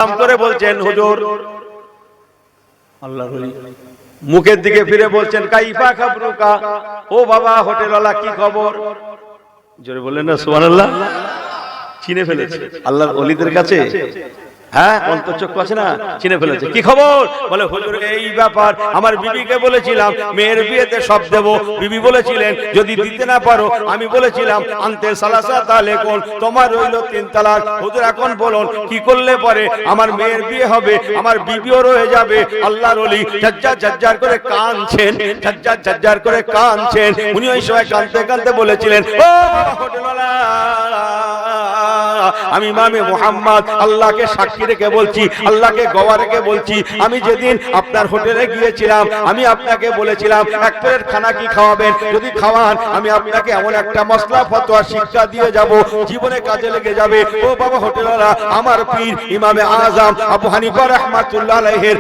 সালাম করে বলছেন হুজুর, আল্লাহর ওলি মুখের দিকে ফিরে বলছেন কাইফা খাবরুকা, ও বাবা হোটেলওয়ালা কি খবর? জোরে বললেন না সুবহানাল্লাহ। চিনে ফেলেছে আল্লাহর ওলিদের কাছে, হ্যাঁ অন্তর্চক্ষু আছে না, চিনে ফেলেছে। কি খবর? বলে হুজুর এই ব্যাপার, আমার বিবিকে বলেছিলাম মেয়ের বিয়েতে সব দেব, বিবি বলেছিলেন যদি দিতে না পারো, আমি বলেছিলাম আনতে সালাসা তাহলে কোন তোমার রইল 3 তালাক। হুজুর এখন বলুন কি করলে পরে আমার মেয়ের বিয়ে হবে, আমার বিবিও রয়ে যাবে? আল্লাহর ওলি ঝাজ্জার ঝাজ্জার করে কাঁদছেন, ঝাজ্জার ঝাজ্জার করে কাঁদছেন। উনি ওই সময় কাঁদতে কাঁদতে বলেছিলেন, ও হোটেলওয়ালা, আমি ইমামে মুহাম্মদ আল্লাহকে সাক্ষী রেখে বলছি, আল্লাহকে গওয়া রেখে বলছি, আমি যেদিন আপনার হোটেলে গিয়েছিলাম আমি আপনাকে বলেছিলাম এক প্লেট খানা কি খাওয়াবেন, যদি খাওয়ান আমি আপনাকে এমন একটা মশলা ফতোয়া শিক্ষা দিয়ে যাব, জীবনে কাজে লেগে যাবে। ও বাবা হোটেলওয়ালা, আমার পীর ইমামে আযম আবু হানিফা রাহমাতুল্লাহ আলাইহির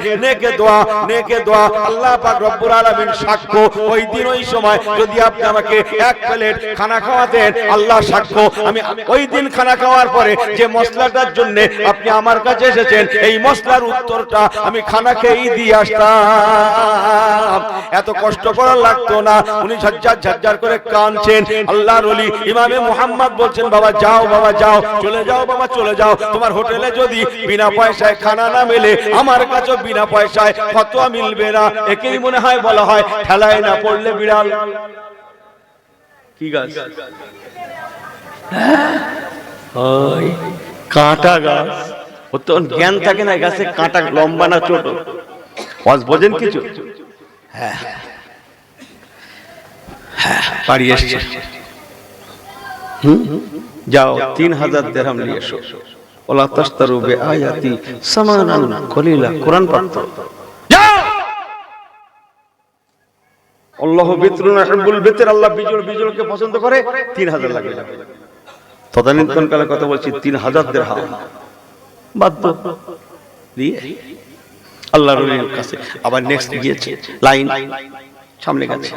নেকে দোয়া আল্লাহ পাক রব্বুল আলামিন সাক্ষ্য, ওই দিন ওই সময় যদি আপনি আমাকে এক প্লেট খানা খাওয়াতেন, আল্লাহ সাক্ষ্য আমি ওই দিন খানা খাওয়ার পরে যে মশলাটার জন্য আপনি আমার কাছে এসেছেন, এই মশলার উত্তরটা আমি খানা খেয়েই দিয়ে আসতাম, এত কষ্ট করা লাগতো না। উনি ঝরঝর ঝরঝর করে কাঁদছেন। আল্লাহর ওলি ইমামে মুহাম্মদ বলছেন বাবা যাও, বাবা যাও, চলে যাও বাবা চলে যাও, তোমার হোটেলে যদি বিনা পয়সায় খানা না মেলে, আমার কাছেও বিনা পয়সায় ফতোয়া মিলবে না। একেই মনে হয় বলা হয় ঠেলায় না পড়লে বিড়াল। কি গাছ? ওই কাঁটা গাছ। ওর তো জ্ঞান থাকে না গাছে কাঁটা লম্বা না ছোট, বোঝেন কিছু? হ্যাঁ হ্যাঁ বাড়ি এসছে, যাও 3000 দিরহাম নিয়ে এসো, ওলা তাশতারু বিআয়াতি সামানান কলিলা, কোরআন পাঠ যাও। আল্লাহু বিতরুন ইউহিব্বুল বিতর, আল্লাহ বিজলকে পছন্দ করে। 3000 লাগে। তদানীন্তন কালে কথা বলছি 3000 দিরহাম বাধ্য দিয়ে আল্লাহর ওলির কাছে আবার নেক্সট গিয়েছে, লাইন সামনে গেছে,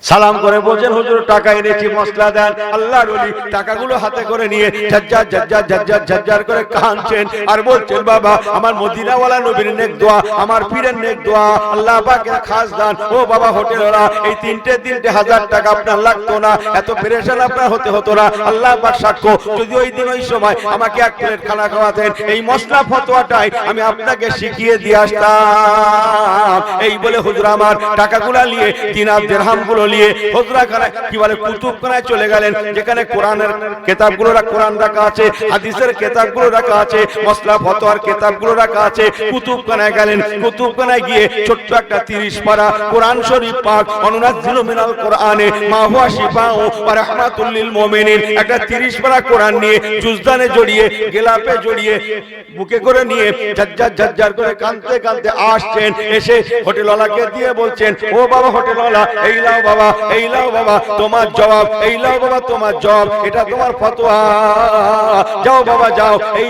সালাম করে বলছেন হুজুর টাকা এনেছি মশলা দেন। আল্লাহর ওলি টাকাগুলো হাতে করে নিয়ে ঝরঝর ঝরঝর ঝরঝর ঝরঝর করে কাঁদছেন আর বলছেন বাবা আমার মদিনাওয়ালা নবীর নেক দোয়া, আমার পীরের নেক দোয়া, আল্লাহ পাকের খাস দান। ও বাবা হোটেলওয়ালা, এই তিনটে হাজার টাকা আপনার লাগতো না, এত পেরেশান আপনার হতে হতো না। আল্লাহ পাক সাক্ষ্য, যদি ওই দিন ওই সময় আমাকে এক প্লেট খানা খাওয়াতেন, এই মশলা ফতোয়াটাই আমি আপনাকে শিখিয়ে দিয়ে আসতাম। এই বলে হুজুর আমার টাকাগুলো নিয়ে দিনার দিরহামগুলো নিয়ে হুজরাখানায় কি বলে কুতুবখানায় চলে গেলেন, যেখানে কোরআনের কিতাবগুলো কোরআন রাখা আছে, হাদিসের কিতাবগুলো রাখা আছে, মশলা ফতোয়ার কিতাবগুলো রাখা আছে। কুতুবখানায় গেলেন, কুতুবখানায় গিয়ে ছোট্ট একটা 30 পারা কোরআন শরীফ পাক অনুনাজ্জিলু মিনাল কোরআনে মা হুয়া শিফাউ ওয়া রাহমাতুল লিল মুমিনিন, একটা 30 পারা কোরআন নিয়ে জুজদানে জড়িয়ে গেলাপে জড়িয়ে বুকে করে নিয়ে ঝরঝর ঝরঝর করে কাঁদতে কাঁদতে আসছেন। এসে হোটেলওয়ালাকে দিয়ে বলছেন ও বাবা হোটেলওয়ালা, এই লাও বাবা, এই লাও বাবা তোমার জবাব, এই লাও বাবা তোমার জবাব, এটা তোমার ফতোয়া, যাও বাবা যাও, এই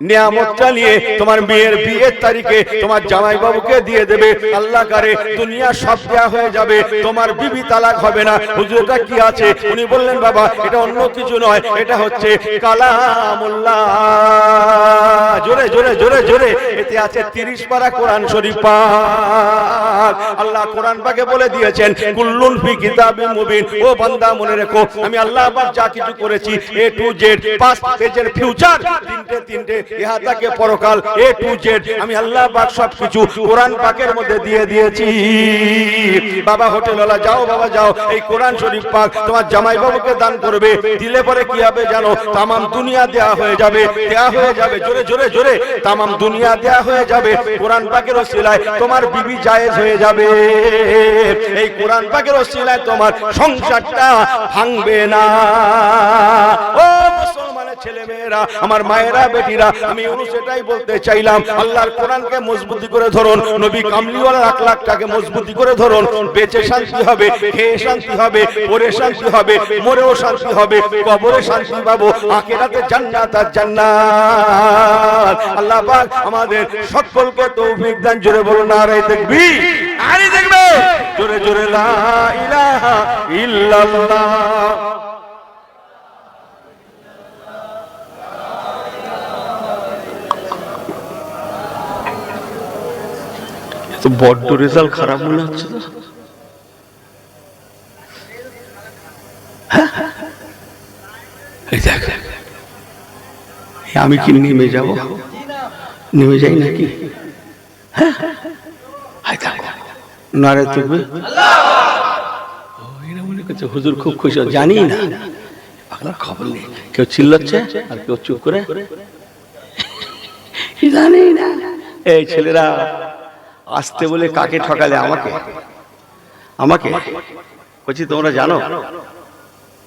নিয়ামতটা নিয়ে তোমার মেয়ের বিয়ের তারিখে তোমার জামাই বাবুকে দিয়ে দেবে। আল্লাহ করে দুনিয়া সব দেয়া হয়ে যাবে, তোমার বিবি তালাক হবে না। হুজুর এটা কি আছে? উনি বললেন বাবা এটা অন্য কিছু নয়, এটা হচ্ছে কালামুল্লাহ। জোরে জোরে জোরে জোরে, এতে আছে 30 পারা কোরআন শরীফ পাক। আল্লাহ কোরআন পাকে বলে দিয়েছেন কুল্লুন ফি কিতাবিন মুবিন। ও বান্দা মনে রেখো আমি আল্লাহ পাক যা কিছু করেছি A to Z, 5 পেজের ফিউচার, তিনটে ইহাতাকে পরকাল A to Z, আমি আল্লাহ পাক সবকিছু কোরআন পাকের মধ্যে দিয়ে দিয়েছি। বাবা হোটেলওয়ালা যাও বাবা যাও, এই কোরআন শরীফ পাক তোমার জামাই বাবুকে দান করবে, দিলে পরে কি হবে জানো? তামাম দুনিয়া দেয়া হয়ে যাবে, দেয়া হয়ে যাবে। জোরে জোরে জোরে, তামাম দুনিয়া দেয়া হয়ে যাবে। কোরআন পাকের ওসিলায় তোমার বিবি জায়েজ হয়ে যাবে। এই কোরআন পাকের ওসিলায় তোমার সংসারটা ভাঙবে না। ও মুসলমানের ছেলে মেয়েরা, আমার মায়েরা বেটিরা, আমি সেটাই বলতে চাইলাম, আল্লাহর কোরআনকে মজবুতি করে ধরুন, নবী কামলিওয়ালার আখলাকটাকে মজবুতি করে ধরুন, বেঁচে শান্তি হবে, খেয়ে শান্তি হবে, পরে শান্তি হবে, মরেও শান্তি হবে, কবরে শান্তি পাবো, আখিরাতে জান্নাত আর জান্নাত। আল্লাহ পাক আমাদের সকলকে তৌফিক দান। জোরে বলুন নারে তাকবীর, আরে দেখবে জোরে জোরে লা ইলাহা ইল্লাল্লাহ। তো বড্ড রেজাল্ট খারাপ মনে হচ্ছে তো। এই দেখ, আমি কি নেমে যাব? নেমে যাই নাকি? নারে তুকবে মনে করছে হুজুর খুব খুশি, জানি না, আপনার খবর নেই। কেউ চিল্লাচ্ছে আর কেউ চুপ করে জানি না। এই ছেলেরা আসতে বলে কাকে ঠকালে? আমাকে। আমাকে বলছি তোমরা জানো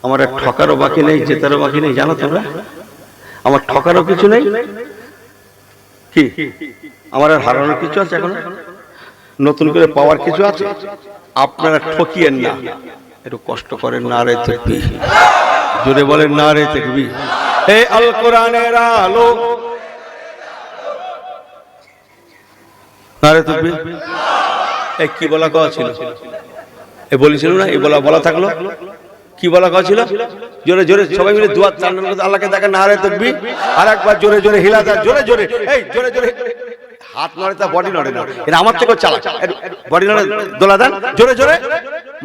আমার আর ঠকারও বাকি নেই, জেতারও বাকি নেই। জানো তোমরা আমার ঠকারও কিছু নেই, কি আমার আর হারানোর কিছু আছে? এখন নতুন করে পাওয়ার কিছু আছে? আপনারা ঠকিয়েন না, একটু কষ্ট করেন। না রে তাকবীর, জোরে বলেন না রে তাকবীর। এই আল কোরআনের আলো, না রে তাকবীর। এই কি বলা কথা ছিল? এ বলেছিল না? এই বলা থাকলো। কি বলা কথা ছিল? জোরে জোরে সবাই মিলে দুয়ার চালান করে আল্লাহকে দেখেন, না রে তাকবীর। আর একবার জোরে জোরে হিলা দেন, জোরে জোরে। এই জোরে জোরে হাত নড়ে, তা বডি নড়ে না। এটা আমার থেকে চালাক, বডি নড়ে, দোলা দেন জোরে জোরে।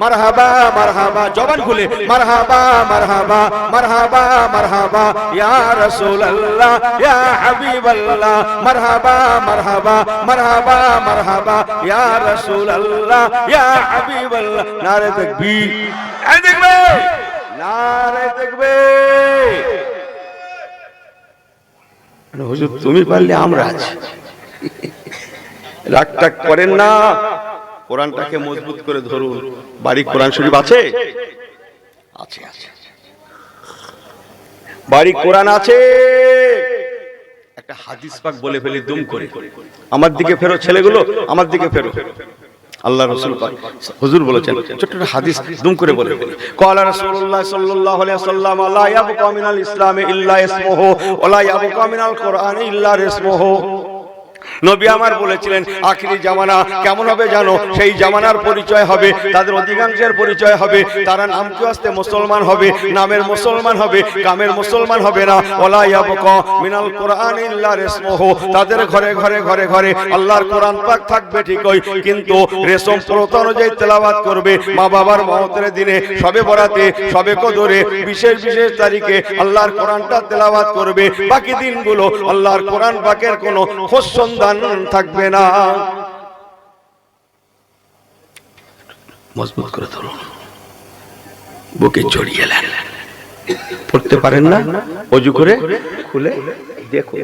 মারহাবা মারহাবা, জবান খুলে মারহাবা মারহাবা মারহাবা মারহাবা ইয়া রাসূলুল্লাহ ইয়া হাবিবাল্লাহ। মারহাবা মারহাবা মারহাবা মারহাবা ইয়া রাসূলুল্লাহ ইয়া হাবিবাল্লাহ। নারে তাকবীর, এই দেখবে, নারে তাকবীর। হুজুর তুমি পারলে আমরা আছি, রাগ টাগ করেন না। কোরআনটাকে মজবুত করে ধরুন। বাড়ি কোরআন শরীফ আছে? আছে আছে, বাড়ি কোরআন আছে। একটা হাদিস পাক বলে ফেলি দুম করে, আমার দিকে ফেরো ছেলেগুলো, আমার দিকে ফেরো। আল্লাহ রাসূল পাক হুজুর বলেছেন, ছোট্ট একটা হাদিস দুম করে বলে ফেলি। ক্বালা রাসূলুল্লাহ সাল্লাল্লাহু আলাইহি ওয়াসাল্লাম, লা ইয়াবকা মিনাল ইসলামি ইল্লা ইসমুহু ওয়া লা ইয়াবকা মিনাল কোরআনি ইল্লা ইসমুহু। নবী আমার বলেছিলেন আখিরি জামানা কেমন হবে জানো? সেই জামানার পরিচয় হবে, তাদের অধিকাংশের পরিচয় হবে, তারা নামকে আসতে মুসলমান হবে, নামের মুসলমান হবে, কামের মুসলমান হবে না। ওয়ালা ইয়াবকা মিনাল কোরআনি ইল্লা ইসমুহু, তাদের ঘরে ঘরে ঘরে ঘরে আল্লাহর কোরআন পাক থাকবে ঠিকই, কিন্তু রেশম প্রথা অনুযায়ী তেলাওয়াত করবে। মা বাবার মওতের দিনে, শবে বরাতে, শবে কদরে, বিশেষ বিশেষ তারিখে আল্লাহর কোরআনটা তেলাওয়াত করবে। বাকি দিনগুলো আল্লাহর কোরআন পাকের কোনো খোঁজ সন্ধান থাকবে না। মজবুত করে ধরুন, বুকে জড়িয়ে নেন। পড়তে পারেন না? ওযু করে খুলে দেখো।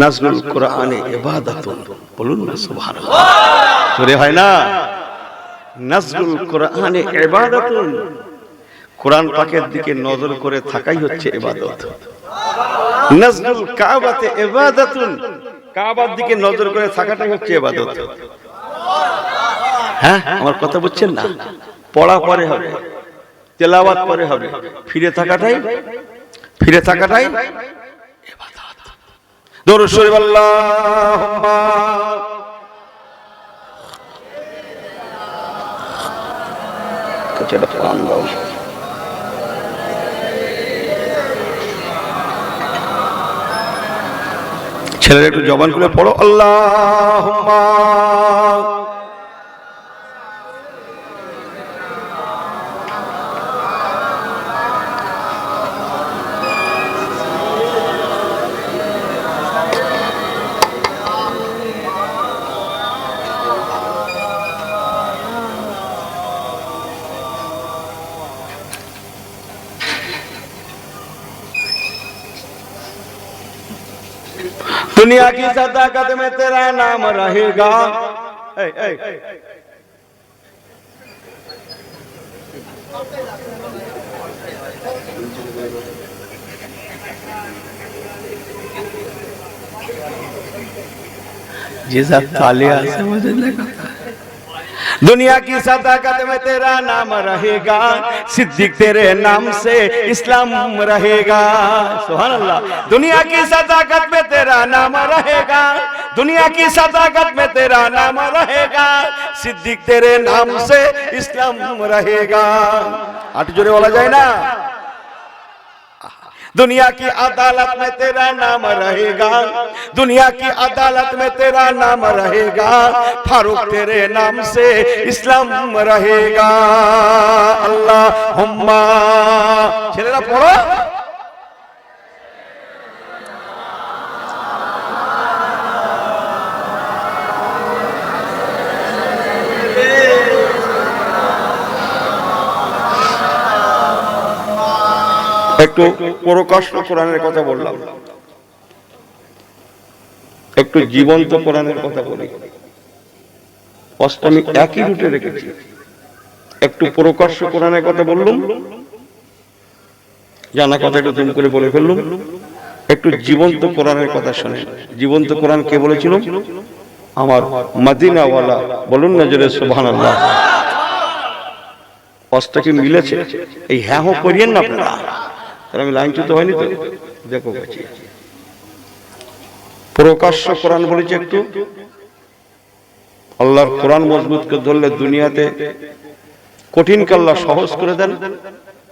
নাজরুল কোরআনে ইবাদাতুন, বলুন না সুবহানাল্লাহ। জোরে হয় না? নাজরুল কোরআনে ইবাদাতুন, কোরআন পাকের দিকে নজর করে থাকাই হচ্ছে ইবাদত। নাজরুল কাবাতে ইবাদাতুন, কাবার দিকে নজর করে থাকাটাই হচ্ছে ইবাদত। হ্যাঁ, আমার কথা বুঝছেন না? পড়া পরে হবে, তেলাওয়াত পরে হবে, ফিরে থাকাটাই ইবাদত। দরুদ শরীফ আল্লাহুম্মা কচেটা কোরআন দাও। ছেলেরা একটু জবান খুলে পড়ো, আল্লাহুম্মা दुनिया की सदाकत में तेरा नाम रहेगा। जैसा तालिया से मुझे लगा दुनिया की सदाकत में तेरा नाम रहेगा, सिद्दीक तेरे नाम से इस्लाम रहेगा। सुभान अल्लाह। दुनिया की सदाकत में तेरा नाम रहेगा, दुनिया की सदाकत में तेरा नाम रहेगा, सिद्दीक तेरे नाम से इस्लाम रहेगा। आठ जोरे बोला जाए ना। दुनिया की अदालत में तेरा नाम रहेगा, दुनिया की अदालत में तेरा नाम रहेगा, फारूक तेरे नाम से इस्लाम रहेगा। अल्लाहुम्मा, ছেলেরা পড়ো। একটু প্রকাশ্য কোরআনের কথা বললাম, একটু জীবন্ত কোরআনের কথা বলি। অষ্টমী একই রুটে রেখেছি, একটু প্রকাশ্য কোরআনের কথা বললাম, জানা কথা একটু দুম করে বলে ফেললাম, একটু জীবন্ত কোরআনের কথা শুনে। জীবন্ত কোরআন কে বলেছিল? আমার মদিনাওয়ালা, বলুন না জোরে সুবহানাল্লাহ। অষ্টটা কি মিলেছে? এই হ্যাঁ হো করিয়েন না আপনারা, আমি লাইন চুতে হয়নি তো, দেখো গেছি। প্রকাশ্য কোরআন বলেছে একটু। আল্লাহর কোরআন মজবুত করে ধরলে দুনিয়াতে কঠিনকে আল্লাহ সহজ করে দেন,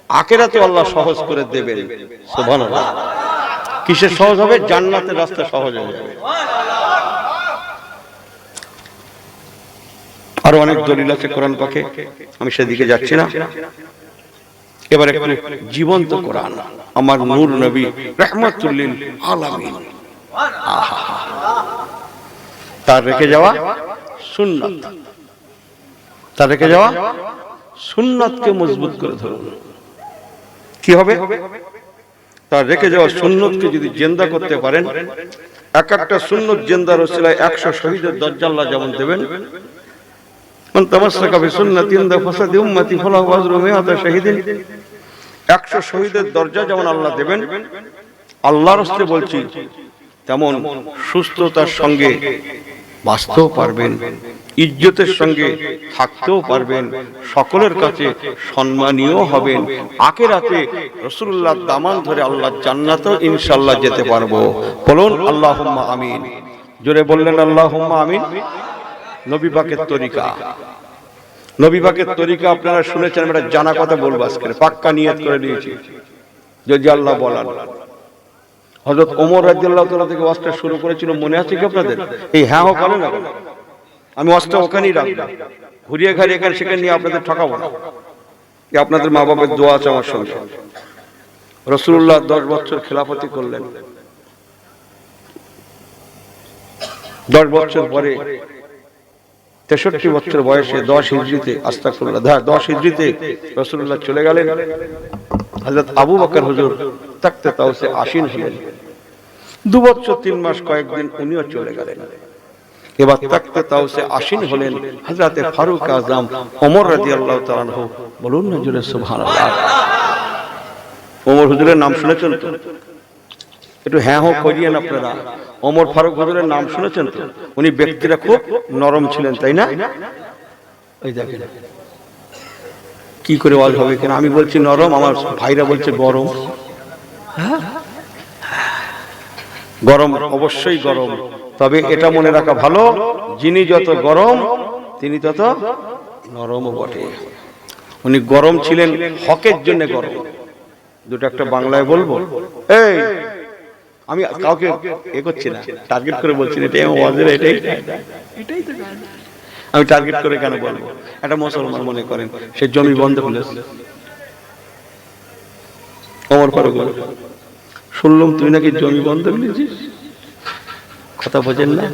আখিরাতে আল্লাহ সহজ করে দেবেন। সুবহানাল্লাহ। কিসের সহজ হবে? জান্নাতের রাস্তা সহজ হয়ে যাবে। আরো অনেক দলিল আছে কোরআন পাকে, আমি সেদিকে যাচ্ছি না। এবার একটু জীবন্ত কোরআন, আমার নূর নবী রাহমাতুল লিল আলামিন, তার রেখে যাওয়া সুন্নাত, তার রেখে যাওয়া সুন্নাতকে মজবুত করে ধরুন। কি হবে? তার রেখে যাওয়া সুন্নতকে যদি জিন্দা করতে পারেন, এক একটা সুন্নত জিন্দার ওসিলায় 100 শহীদের দরজা আল্লাহ যেমন দেবেন। মান তামাসসাকা বিসুন্নতি ইনদা ফাসাদি উম্মতি ফালাহু আজরু মিআতা শাহীদিন, 100 শহীদের দরজা যেমন আল্লাহ দেবেন, আল্লাহর রাস্তে বলছি, তেমন সুস্থতার সঙ্গে বাঁচতেও পারবেন, ইজ্জতের সঙ্গে থাকতেও পারবেন, সকলের কাছে সম্মানীয় হবেন, আখিরাতে রাসূলুল্লাহর দামান ধরে আল্লাহর জান্নাতেও ইনশাআল্লাহ যেতে পারবো। বলুন আল্লাহুম্মা আমিন। জোরে বললেন আল্লাহুম্মা আমিন। নবী পাকের তরিকা, নবী পাকের তরিকা আপনারা শুনেছেন, আমরা জানা কথা বলবো আজকে, পাক্কা নিয়ত করে নিয়েছি যদি আল্লাহ বলেন। হযরত ওমর রাদিয়াল্লাহু তাআলা থেকে ওয়াজটা শুরু করেছিল, মনে আছে কি আপনাদের? এই হ্যাঁ হো করেন না, আমি ওয়াজটা ওখানেই রাখবো, ঘুরিয়ে ঘাড়িয়ে এখানে সেখানে নিয়ে আপনাদের ঠকাবো না। আপনাদের মা বাবার দোয়া আছে আমার সঙ্গে। রাসূলুল্লাহ 10 বছর খেলাফতি করলেন, 10 বছর পরে 63 বছর বয়সে 10 হিজরিতে, আস্তাগফিরুল্লাহ, 10 হিজরিতে রাসূলুল্লাহ চলে গেলেন। হযরত আবু বকর হুজুর তাখতে তাওসে আসীন হলেন। 2 বছর 3 মাস কয়েকদিন উনিও চলে গেলেন। এবার তাখতে তাওসে আসীন হলেন হযরতে ফারুক আযম ওমর রাদিয়াল্লাহু তাআলা আনহু। বলুন না জোরে সুবহানাল্লাহ। ওমর হুজুরের নাম শুনেছেন তো? একটু হ্যাঁ হো করিয়েন আপনারা। ওমর ফারুক হুজুরের নাম শুনেছেন তো? উনি ব্যক্তিরা খুব নরম ছিলেন, তাই না? ওই দেখেন কি করে ওয়াজ হবে কেন? আমি বলছি নরম, আমার ভাইরা বলছে গরম। গরম অবশ্যই গরম, তবে এটা মনে রাখা ভালো, যিনি যত গরম তিনি তত নরমও বটে। উনি গরম ছিলেন হকের জন্য গরম। দুটো একটা বাংলায় বলবো, এই আমি কাউকে এ করছি না, টার্গেট করে বলছি না, এটাই আমার ওয়াজের, এটাই তো আমি টার্গেট করে কেন বলবো? একটা মুসলমান মনে করেন সে জমি বন্ধ ফেলেছে, ওমর ফারুক শুনলাম তুই নাকি জমি বন্ধ ফেলেছিস, কথা বোঝেন না?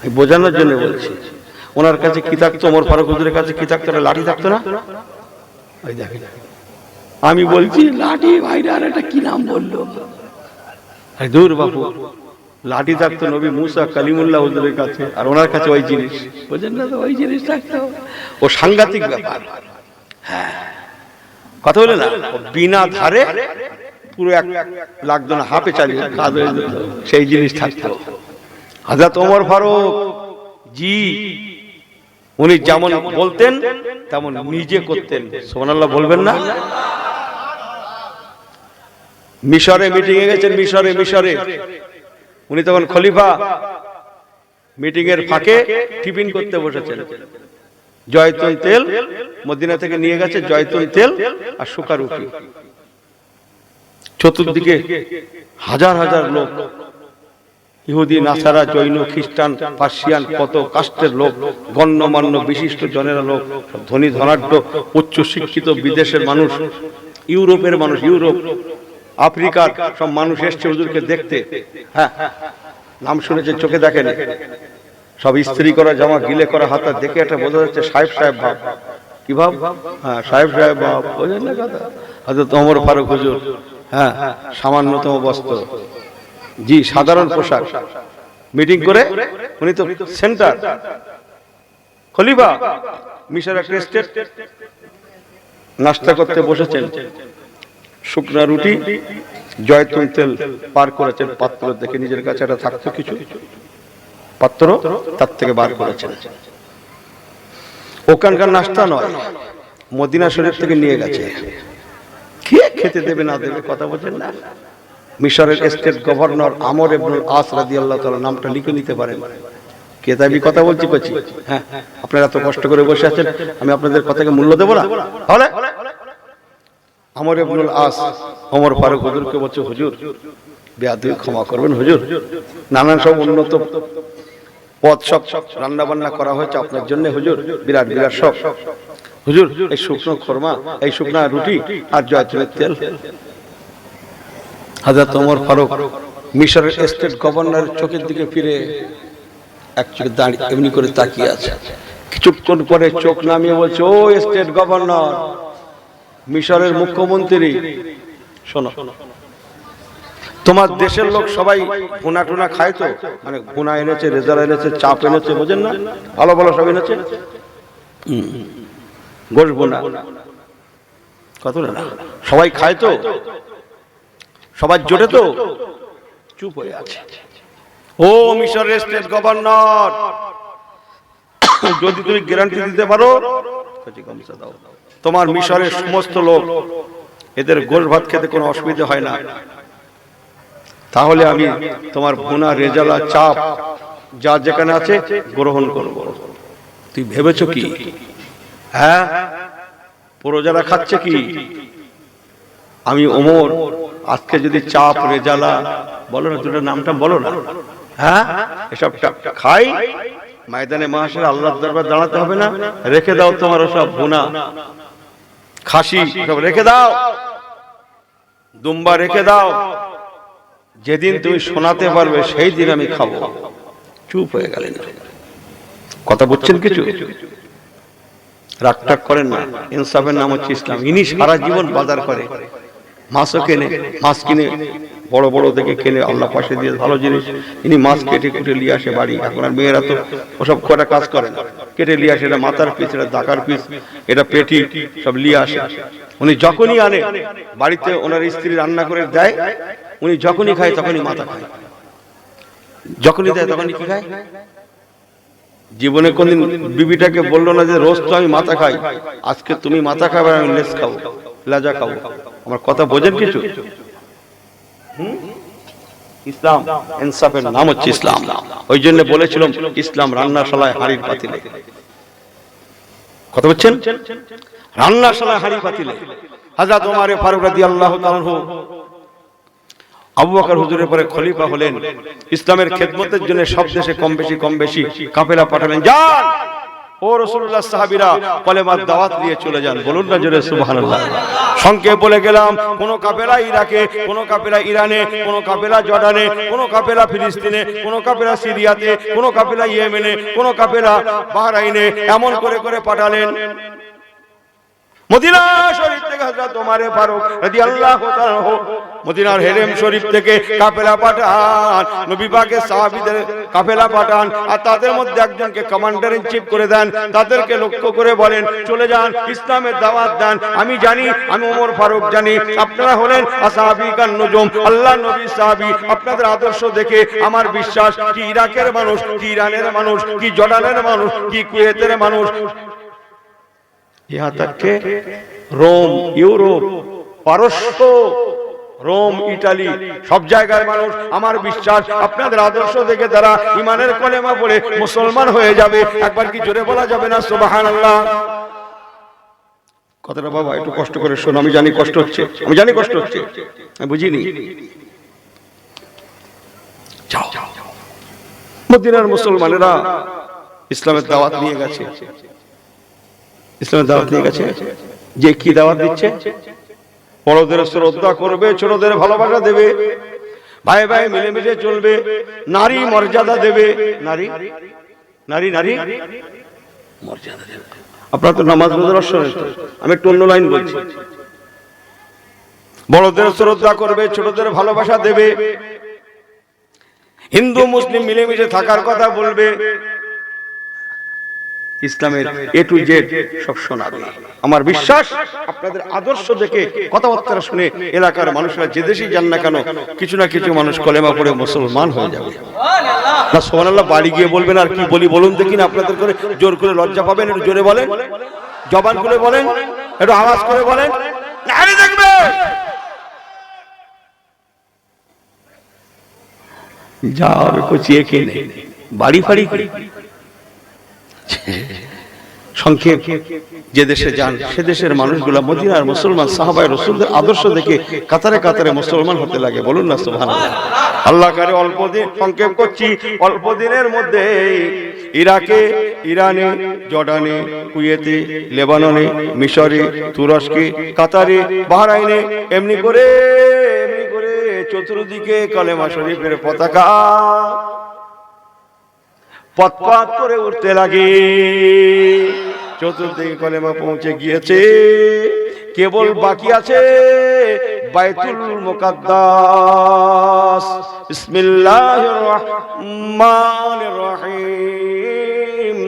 আমি বোঝানোর জন্য বলছি। ওনার কাছে কি থাকতো? ওমর ফারুক হুজুরের কাছে কি থাকতো? লাঠি থাকতো না? ওই দেখেন, আমি বলছি লাঠি, ভাইরা আর একটা কি নাম বললো, দূর বাবু, লাঠি থাকতো নবী মুসা কালিমুল্লাহ হুজুরের কাছে, আর ওনার কাছে ওই জিনিস, বুঝেন না তো? ওই জিনিস থাকতো, ও সাংঘাতিক ব্যাপার। হ্যাঁ, কথা বলে না, বিনা ধারে পুরো 1 লাগতো না, হাফে চালিয়ে কাজ হয়ে যেত, সেই জিনিস থাকতো। হযরত ওমর ফারুক জি, উনি যেমন বলতেন তেমন নিজে করতেন। সুবহানাল্লাহ বলবেন না? মিশরে মিটিং এ গেছেন, মিশরে উনি তখন খলিফা, মিটিং এর ফাঁকে টিফিন করতে বসেছেন। জয়তুন তেল মদিনা থেকে নিয়ে গেছে, জয়তুন তেল আর শুকা রুটি। চতুর্দিকে হাজার হাজার লোক, ইহুদি, নাসারা, জৈন, খ্রিস্টান, পার্সিয়ান, কত কাস্টের লোক, গণ্যমান্য বিশিষ্ট জনেরা লোক, ধনী ধনাঢ্য, উচ্চ শিক্ষিত বিদেশের মানুষ, ইউরোপের মানুষ, ইউরোপ, আফ্রিকার সব মানুষ এসছে হুজুরকে দেখতে। হ্যাঁ, নাম শুনেছে, চোখে দেখেন, সব ইস্ত্রি করা জামা, গিলে করা হাতা, দেখে একটা বোঝা যাচ্ছে সাহেব সাহেব ভাব। কি ভাব? হ্যাঁ, সাহেব সাহেব ভাব, বোঝেন না কথা? হযরত ওমর ফারুক হুজুর, হ্যাঁ, সামান্যতম বস্ত্র, জি সাধারণ পোশাক, মিটিং করে উনি তো সেন্টার খলিফা, মিশর একটা স্টেট, নাস্তা করতে বসেছেন, শুকনা রুটি, জয়তুন তেল পার করেছেন, পাত্র দেখে নিজের কাছে একটা থাকতো কিছু পাত্র, তার থেকে বার করেছেন। ওখানকার নাস্তা নয়, মদিনা শরীফ থেকে নিয়ে গেছে। কে খেতে দেবে না দেবে কথা বলছেন না? মিশরের স্টেট গভর্নর আমর ইবনুল আস রাদিয়াল্লাহু তাআলা, নামটা লিখে নিতে পারেন। কেতাবি কথা বলছি কচি। হ্যাঁ, আপনারা এত কষ্ট করে বসে আছেন, আমি আপনাদের কথাকে মূল্য দেব না? তাহলে আমর ইবনুল আস ওমর ফারুক হুজুরকে বলছে, হুজুর বেয়াদবি ক্ষমা করবেন হুজুর, নানান সব উন্নত পদ সব রান্না বান্না করা হয়েছে আপনার জন্য হুজুর, বিরাট বিরাট সব, হুজুর এই শুকনো খরমা, এই শুকনা রুটি আর জয়তুনের তেল। হযরত ওমর ফারুক মিশরের স্টেট গভর্নরের চোখের দিকে ফিরে এক চোখে দাঁড়িয়ে এমনি করে তাকিয়ে আছে। কিছুক্ষণ পরে চোখ নামিয়ে বলছে, ও স্টেট গভর্নর, মিশরের মুখ্যমন্ত্রী, শোনো, তোমার দেশের লোক সবাই ভুনা টুনা খায় তো, মানে ভুনা এনেছে, রেজালা এনেছে, চাপ এনেছে, বোঝেন না, ভালো ভালো সব এনেছে, গোশ ভুনা, কত না সবাই খায় তো, সবার জোটে তো, চুপ হয়ে আছে। ও মিশরের স্টেট গভর্নর, যদি তুমি গ্যারান্টি দিতে পারো, তোমার মিশরের সমস্ত লোক এদের গোশ ভাত খেতে কোনো অসুবিধা হয় না, তাহলে আমি তোমার ভুনা, রেজালা, চাপ যা যেখানে আছে গ্রহণ করব। তুই ভেবেছ কি? হ্যাঁ, প্রজারা খাচ্ছে কি? আমি ওমর আজকে যদি চাপ, রেজালা, বলো না দুটো নামটা বলো না, হ্যাঁ, এসব খাই, ময়দানে মাহশার আল্লাহর দরবারে দাঁড়াতে হবে না? রেখে দাও তোমার সব ভুনা, খাসি সব রেখে দাও, দুম্বা রেখে দাও, যেদিন তুমি শোনাতে পারবে সেই দিন আমি খাবো। চুপ হয়ে গেলেন। কথা বুঝছেন কিছু? রাগটাগ করেন না, ইনসাফের নাম হচ্ছে ইসলাম। ইনি সারা জীবন বাজার করে, মাছও কেনে, মাছ কিনে বড় বড় থেকে কেনে, আল্লাহ পাশে দিয়ে ভালো জিনিস, ইনি মাছ কেটে কুটে নিয়ে আসে বাড়ি। এখন আর মেয়েরা তো ওসব কটা কাজ করে না, কেটে নিয়ে আসে, এটা মাথার পিস, এটা দাকার পিস, এটা পেটি, সব নিয়ে আসে। উনি যখনই আনে বাড়িতে, ওনার স্ত্রী রান্না করে দেয়, উনি যখনই খায় তখনই মাথা খায়, যখনই দেয় তখনই কি খায়। জীবনে কোনদিন বিবিটাকে বললো না যে রোজ তো আমি মাথা খাই, আজকে তুমি মাথা খাবে, আমি লেজ খাবো, লাজা খাবো। আমার কথা বোঝেন কিছু? ইসলাম ইনসাফের নাম হচ্ছে ইসলাম। ওই জন্য বলেছিলাম ইসলাম রান্নাশালায় হাড়ির পাতিলে। কথা বলছেন? রান্নাশালায় হাড়ি পাতিলে। হযরত ওমর ফারুক রাদিয়াল্লাহু তাআলা আবু বকর হুজুরের পরে খলিফা হলেন, ইসলামের খেদমতের জন্য সব দেশে কম বেশি কাফেলা পাঠালেন। যান ও রাসূলুল্লাহ, সাহাবীরা কলেমার দাওয়াত দিয়ে চলে যান। বলুন না জোরে সুবহানাল্লাহ। সংক্ষেপে বলে গেলাম, কোন কাফেলা ইরাকে, কোন কাফেলা ইরানে, কোন কাফেলা জর্ডানে, কোন কাফেলা ফিলিস্তিনে, কোন কাফেলা সিরিয়াতে, কোন কাফেলা ইয়েমেনে, কোন কাফেলা বাহরাইনে, এমন করে করে পাঠালেন। মদিনা শরীফ থেকে হযরত ওমর ফারুক রাদিয়াল্লাহু তাআলা মদিনার হেরেম শরীফ থেকে কাফেলা পাঠান, নবী পাকের সাহাবীদের কাফেলা পাঠান, আর তাদের মধ্যে একজনকে কমান্ডার ইন চিফ করে দেন। তাদেরকে লক্ষ্য করে বলেন, চলে যান, ইসলামের দাওয়াত দেন। আমি জানি, আমি ওমর ফারুক জানি, আপনারা হলেন আসহাবিকান নুজুম, আল্লাহর নবী সাহাবী। আপনাদের আদর্শ দেখে আমার বিশ্বাস, কি ইরাকের মানুষ, কি ইরানের মানুষ, কি জর্ডানের মানুষ, কি কুয়েতের মানুষ, ইহা তাকে রোম, ইউরোপ, পারস্য, রোম, ইটালি, সব জায়গার মানুষ আমার বিশ্বাস আপনাদের আদর্শ দেখে তারা ঈমানের কলেমা পড়ে মুসলমান হয়ে যাবে। একবার কি জোরে বলা যাবে না সুবহানাল্লাহ? কথাটা বাবা একটু কষ্ট করে শোনো, আমি জানি কষ্ট হচ্ছে, আমি জানি কষ্ট হচ্ছে, আমি বুঝিনি। মদিনার মুসলমানেরা ইসলামের দাওয়াত নিয়ে গেছে, ইসলামের দাওয়াত নিয়ে গেছে, যে কি দাওয়াত দিচ্ছে, বড়দের শ্রদ্ধা করবে, ছোটদের ভালোবাসা দেবে, ভাই ভাই মিলেমিশে চলবে, নারী মর্যাদা দেবে, নারী নারী নারী মর্যাদা দেবে। আপনারা তো নামাজ রোজার শোনেন, আমি একটু অন্য লাইন বলছি, বড়দের শ্রদ্ধা করবে, ছোটদের ভালোবাসা দেবে, হিন্দু মুসলিম মিলেমিশে থাকার কথা বলবে, ইসলামের এ টু জেড সব শোনাবে। আমার বিশ্বাস আপনাদের আদর্শ দেখে, কথাবার্তা শুনে এলাকার মানুষরা যে দেশেই যান না কেন, কিছু না কিছু মানুষ কলেমা পড়ে মুসলমান হয়ে যাবে। না সুবহানাল্লাহ বাড়ি গিয়ে বলবেন, আর কি বলি বলুন দেখি না, আপনাদের করে জোর করে লজ্জা পাবেন, একটু জোরে বলেন, জবান করে বলেন, একটু আওয়াজ করে বলেন, নারী দেখবে যা হবে কচিয়ে খেয়ে নেই, বাড়ি ফাড়ি করে। সংক্ষেপ, যে দেশে যান সে দেশের মানুষগুলা মদিনার মুসলমান সাহাবায়ে রাসূলদের আদর্শ দেখে কাতারে কাতারে মুসলমান হতে লাগে, বলুন না সুবহানাল্লাহ। আল্লাহ করে অল্প দিন, সংক্ষেপ করছি, অল্প দিনের মধ্যে ইরাকে, ইরানে, জর্ডানে, কুয়েতে, লেবাননে, মিশরে, তুরস্কে, কাতারে, বাহরাইনে এমনি করে চতুর্দিকে কালেমা শরীফের পতাকা পথ করে উঠতে লাগে। চতুর্দিকে কালেমা পৌঁছে গিয়েছে, কেবল বাকি আছে বাইতুল মুকাদ্দাস। বিসমিল্লাহির রহমানির রহিম।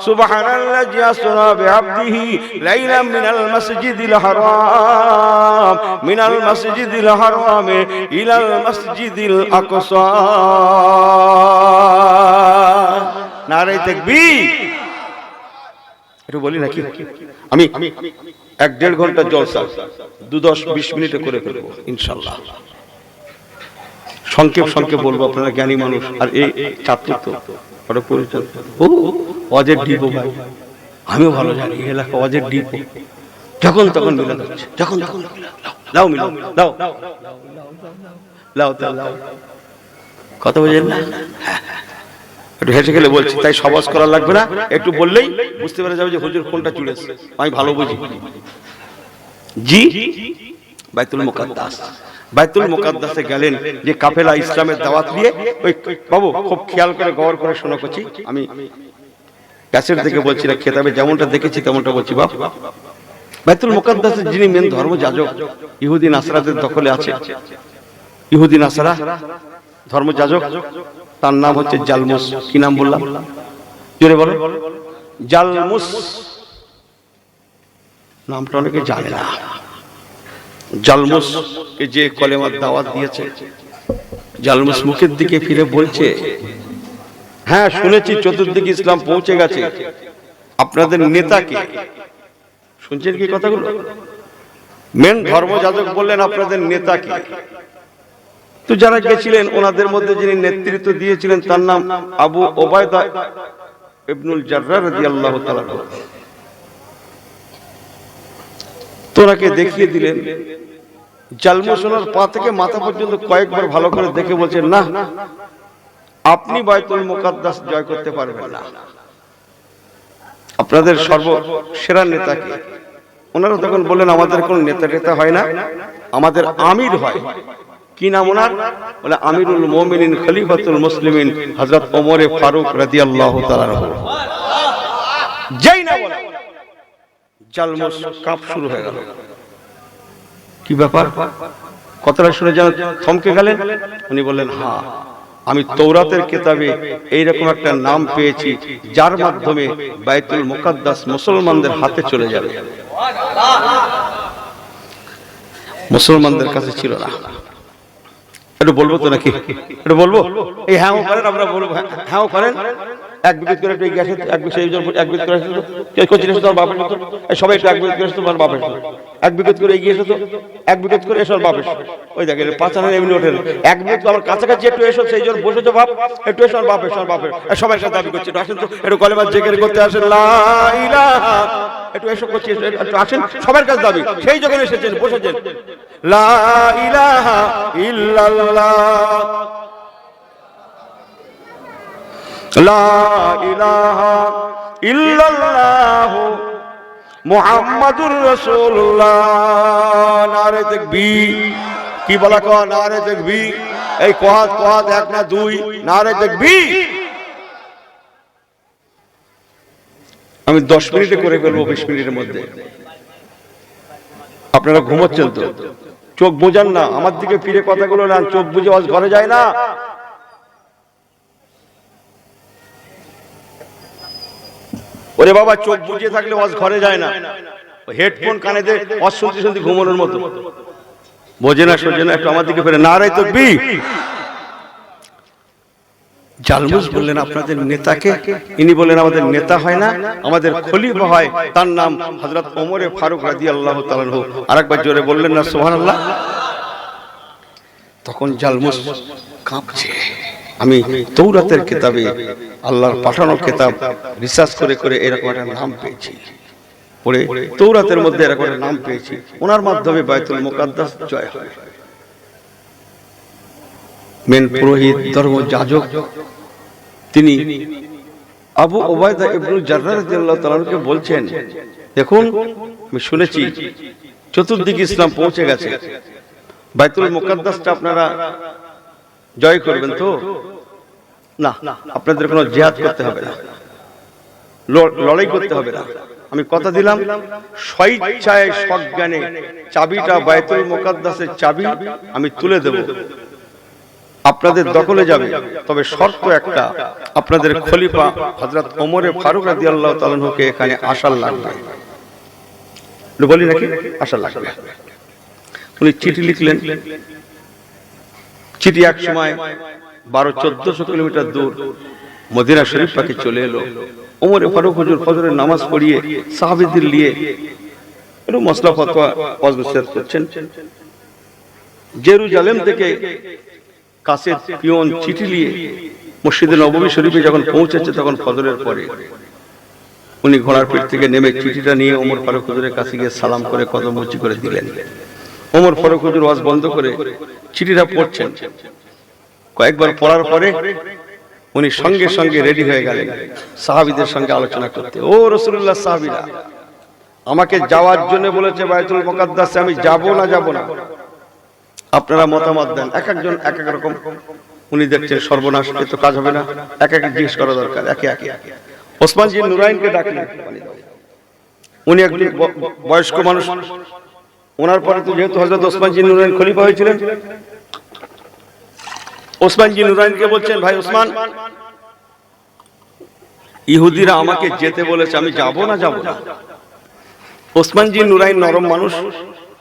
সুবহানাল্লাযী আসরা বিআবদিহি লাইলাম মিনাল মাসজিদিল হারাম ইলাল মাসজিদিল আকসা। নারে তাকবীর। একটু বলি নাকি, আমি 1-1.5 ঘন্টা জলসা 2-10-20 মিনিটে করে ফেলবো ইনশাআল্লাহ। সংক্ষেপ বলবো, আপনারা জ্ঞানী মানুষ, আর এই ছাত্র তো বড় পরিচয়। ও ওয়াজের ডিপো ভাই, আমিও ভালো জানি এই এলাকা ওয়াজের ডিপো, যখন তখন মিলাদ হচ্ছে, যখন তখন লাও মিলাও লাও লাও লাও, কথা বুঝেন না? একটু হেসে খেলে বলছি, তাই সবাস করা লাগবে না, একটু বললেই বুঝতে পেরে যাবে যে হুজুর কোনটা চুড়েছে, আমি ভালো বুঝি। জি, বাইতুল মুকাদ্দাস। বাইতুল মুকাদ্দাসে গেলেন যে কাফেলা ইসলামের দাওয়াত দিয়ে, ওই বাবু খুব খেয়াল করে গৌর করে শোনা করছি, আমি ক্যাসেট থেকে বলছি না, খেতাবে যেমনটা দেখেছি তেমনটা বলছি। বাপ, বাইতুল মুকাদ্দাসের যিনি মেন ধর্মযাজক, ইহুদি নাসরাদের দখলে আছে, ইহুদি নাসরা ধর্মযাজক, তার নাম হচ্ছে জালমুস। কি নাম বললাম? জোরে বলো। জালমুস নামটা অনেকে জানে না। জালমুস কে যে কলেমার দাওয়াত দিয়েছে, জালমুস মুখের দিকে ফিরে বলছে, হ্যাঁ শুনেছি চতুর্দিকে ইসলাম পৌঁছে গেছে, আপনাদের নেতাকে শুনছেন কি কথাগুলো? মেন ধর্মযাজক বললেন আপনাদের নেতাকে। তো যারা গেছিলেন ওনাদের মধ্যে যিনি নেতৃত্ব দিয়েছিলেন তার নাম আবু ওবায়দা ইবনুল জাররাহ রাদিয়াল্লাহু তাআলা। তোরাকে দেখিয়ে দিলেন। জালমুস ওনার পা থেকে মাথা পর্যন্ত কয়েকবার ভালো করে দেখে বলছেন, না আপনি বাইতুল মুকাদ্দাস জয় করতে পারবেন না, আপনাদের সর্বসেরা নেতাকে। ওনারা তখন বললেন আমাদের কোন নেতা হয় না, আমাদের আমির হয়। কি নাম ওনার? বলে আমিরুল মুমিনিন খলিফাতুল মুসলিমিন হযরত ওমর ফারুক রাদিয়াল্লাহু তাআলা। যেই না বলে জালমুস কাঁপ শুরু হয়ে গেল। কি ব্যাপার? কথাটা শুনে যেন থমকে গেলেন। উনি বললেন, হ্যাঁ আমি তৌরাতের কিতাবে এইরকম একটা নাম পেয়েছি যার মাধ্যমে বাইতুল মুকাদ্দাস মুসলমানদের হাতে চলে যাবে। মুসলমানদের কাছে ছিল না। একটু বলবো তো নাকি? একটু বলবো? এই হ্যাঁ করেন, আমরা বলবো হ্যাঁ করেন। এক বিকেট করে একটু এগিয়ে আসে, এক বিকেট করে আসে তো, কে কোচিং এসে তোমার বাপের মতো, সবাই একটু এক বিকেট করে আসে তোমার বাপের মতো, এক বিকেট করে এগিয়ে এসে তো, এক বিকেট করে এসো বাপের, ওই দেখেন পাঁচানের এমনি ওঠেন, এক বিকেট আমার কাছাকাছি একটু এসো, সেই জন্য বসেছো বাপ, একটু এসো আর বাপের, সব বাপের, সবাই সাথে দাবি করছে, আসেন তো একটু কলেমা জিকির করতে আসেন, লা ইলাহা, একটু এসো করছি, একটু আসেন, সবার কাছে দাবি, সেই যখন এসেছেন বসেছেন, লা ইলাহা ইল্লাল্লাহ, লা ইলাহা ইল্লাল্লাহ মুহাম্মাদুর রাসূলুল্লাহ, নারে তাকবীর, কি বলা কো, নারে তাকবীর, এই কোয়াত কোয়াত এক না দুই, নারে তাকবীর। আমি 10 মিনিটে করে ফেলবো, 20 মিনিটের মধ্যে। আপনারা ঘুমোচ্ছেন তো, চোখ বোঝান না, আমার দিকে ফিরে কথাগুলো না, চোখ বুঝে আজ ঘরে যায় না। ওরে বাবা, চোখ বুঝিয়ে থাকলে ওয়াজ ঘরে যায় না, হেডফোন কানে দিয়ে ওয়াজ শুনতে শুনতে ঘুমানোর মতো, বোঝে না সোজে না, একটু আমার দিকে ফিরে, নারে তাকবীর। জালমুস বললেন আপনাদের নেতাকে, ইনি বললেন আমাদের নেতা হয় না, আমাদের খলিফা হয়, তার নাম হযরত ওমর ফারুক রাদিয়াল্লাহু তাআলা আনহু। আরেকবার জোরে বললেন না সুবহানাল্লাহ। তখন জালমুস কাঁপছে। আমি তৌরাতের কিতাবে, আল্লাহর পাঠানো কিতাব রিসার্চ করে করে এরকম একটা নাম পেয়েছি, পড়ে তৌরাতের মধ্যে এরকম একটা নাম পেয়েছি, ওনার মাধ্যমে বাইতুল মুকাদ্দাস জয় হয়। মেন পুরোহিত ধর্ম যাজক তিনি আবু ওবায়দা ইবনে জাররাহ রাদিয়াল্লাহু তাআলা কে বলছেন, দেখুন আমি শুনেছি চতুর্দিকে ইসলাম পৌঁছে গেছে, বাইতুল মুকাদ্দাসটা আপনারা জয় করবেন তো? না, আপনাদের কোনো জিহাদ করতে হবে না, লড়াই করতে হবে না, আমি কথা দিলাম স্বেচ্ছায় সজ্ঞানে চাবিটা, বাইতুল মুকাদ্দাসের চাবি আমি তুলে দেব, আপনাদের দখলে যাবে, তবে শর্ত একটা, আপনাদের খলিফা হযরত ওমর ফারুক রাদিয়াল্লাহু তাআলা আনহুকে এখানে আসার লাগবে। বলি নাকি আসার লাগবে। উনি চিঠি লিখলেন, চিঠি এক সময় 1200-1400 কিলোমিটার দূর মদিনা শরীফ পাকে চলে এলো। ওমর ফারুক হুজুর ফজরের নামাজ পড়িয়ে সাহাবীদের নিয়ে একটু মসলা ফতোয়া ওয়াজ নসিহত করছেন। জেরুজালেম থেকে কাসেদ পিয়ন চিঠি নিয়ে মসজিদে নববী শরীফে যখন পৌঁছেছে, তখন ফজরের পরে উনি ঘোড়ার পিঠ থেকে নেমে চিঠিটা নিয়ে ওমর ফারুক হুজুরের কাছে গিয়ে সালাম করে কদম মুচি করে দিলেন। ওমর ফারুক হুজুর ওয়াজ বন্ধ করে চিঠিটা পড়ছেন। কয়েকবার পড়ার পরে উনি সঙ্গে সঙ্গে রেডি হয়ে গেলেন সাহাবীদের সঙ্গে আলোচনা করতে। ও রাসূলুল্লাহ, সাহাবীরা আমাকে যাওয়ার জন্য বলেছে বাইতুল মুকাদ্দাসে, আমি যাব না যাব না, আপনারা মতামত দেন। এক একজন এক এক রকম। উনি দেখছেন সর্বনাশ, এ তো কাজ হবে না, এক এক জিজ্ঞেস করা দরকার। একে একে ওসমান জি নুরাইনকে ডাকলেন। উনি একজন বয়স্ক মানুষ, ওনার পরে তো যেহেতু হযরত ওসমান জি নুরাইন খলিফা হয়েছিলেন, ওসমান জি নুরাইনকে বলছেন, ভাই ওসমান, ইহুদিরা আমাকে যেতে বলেছে, আমি যাব না যাব না। ওসমান জি নুরাইন নরম মানুষ,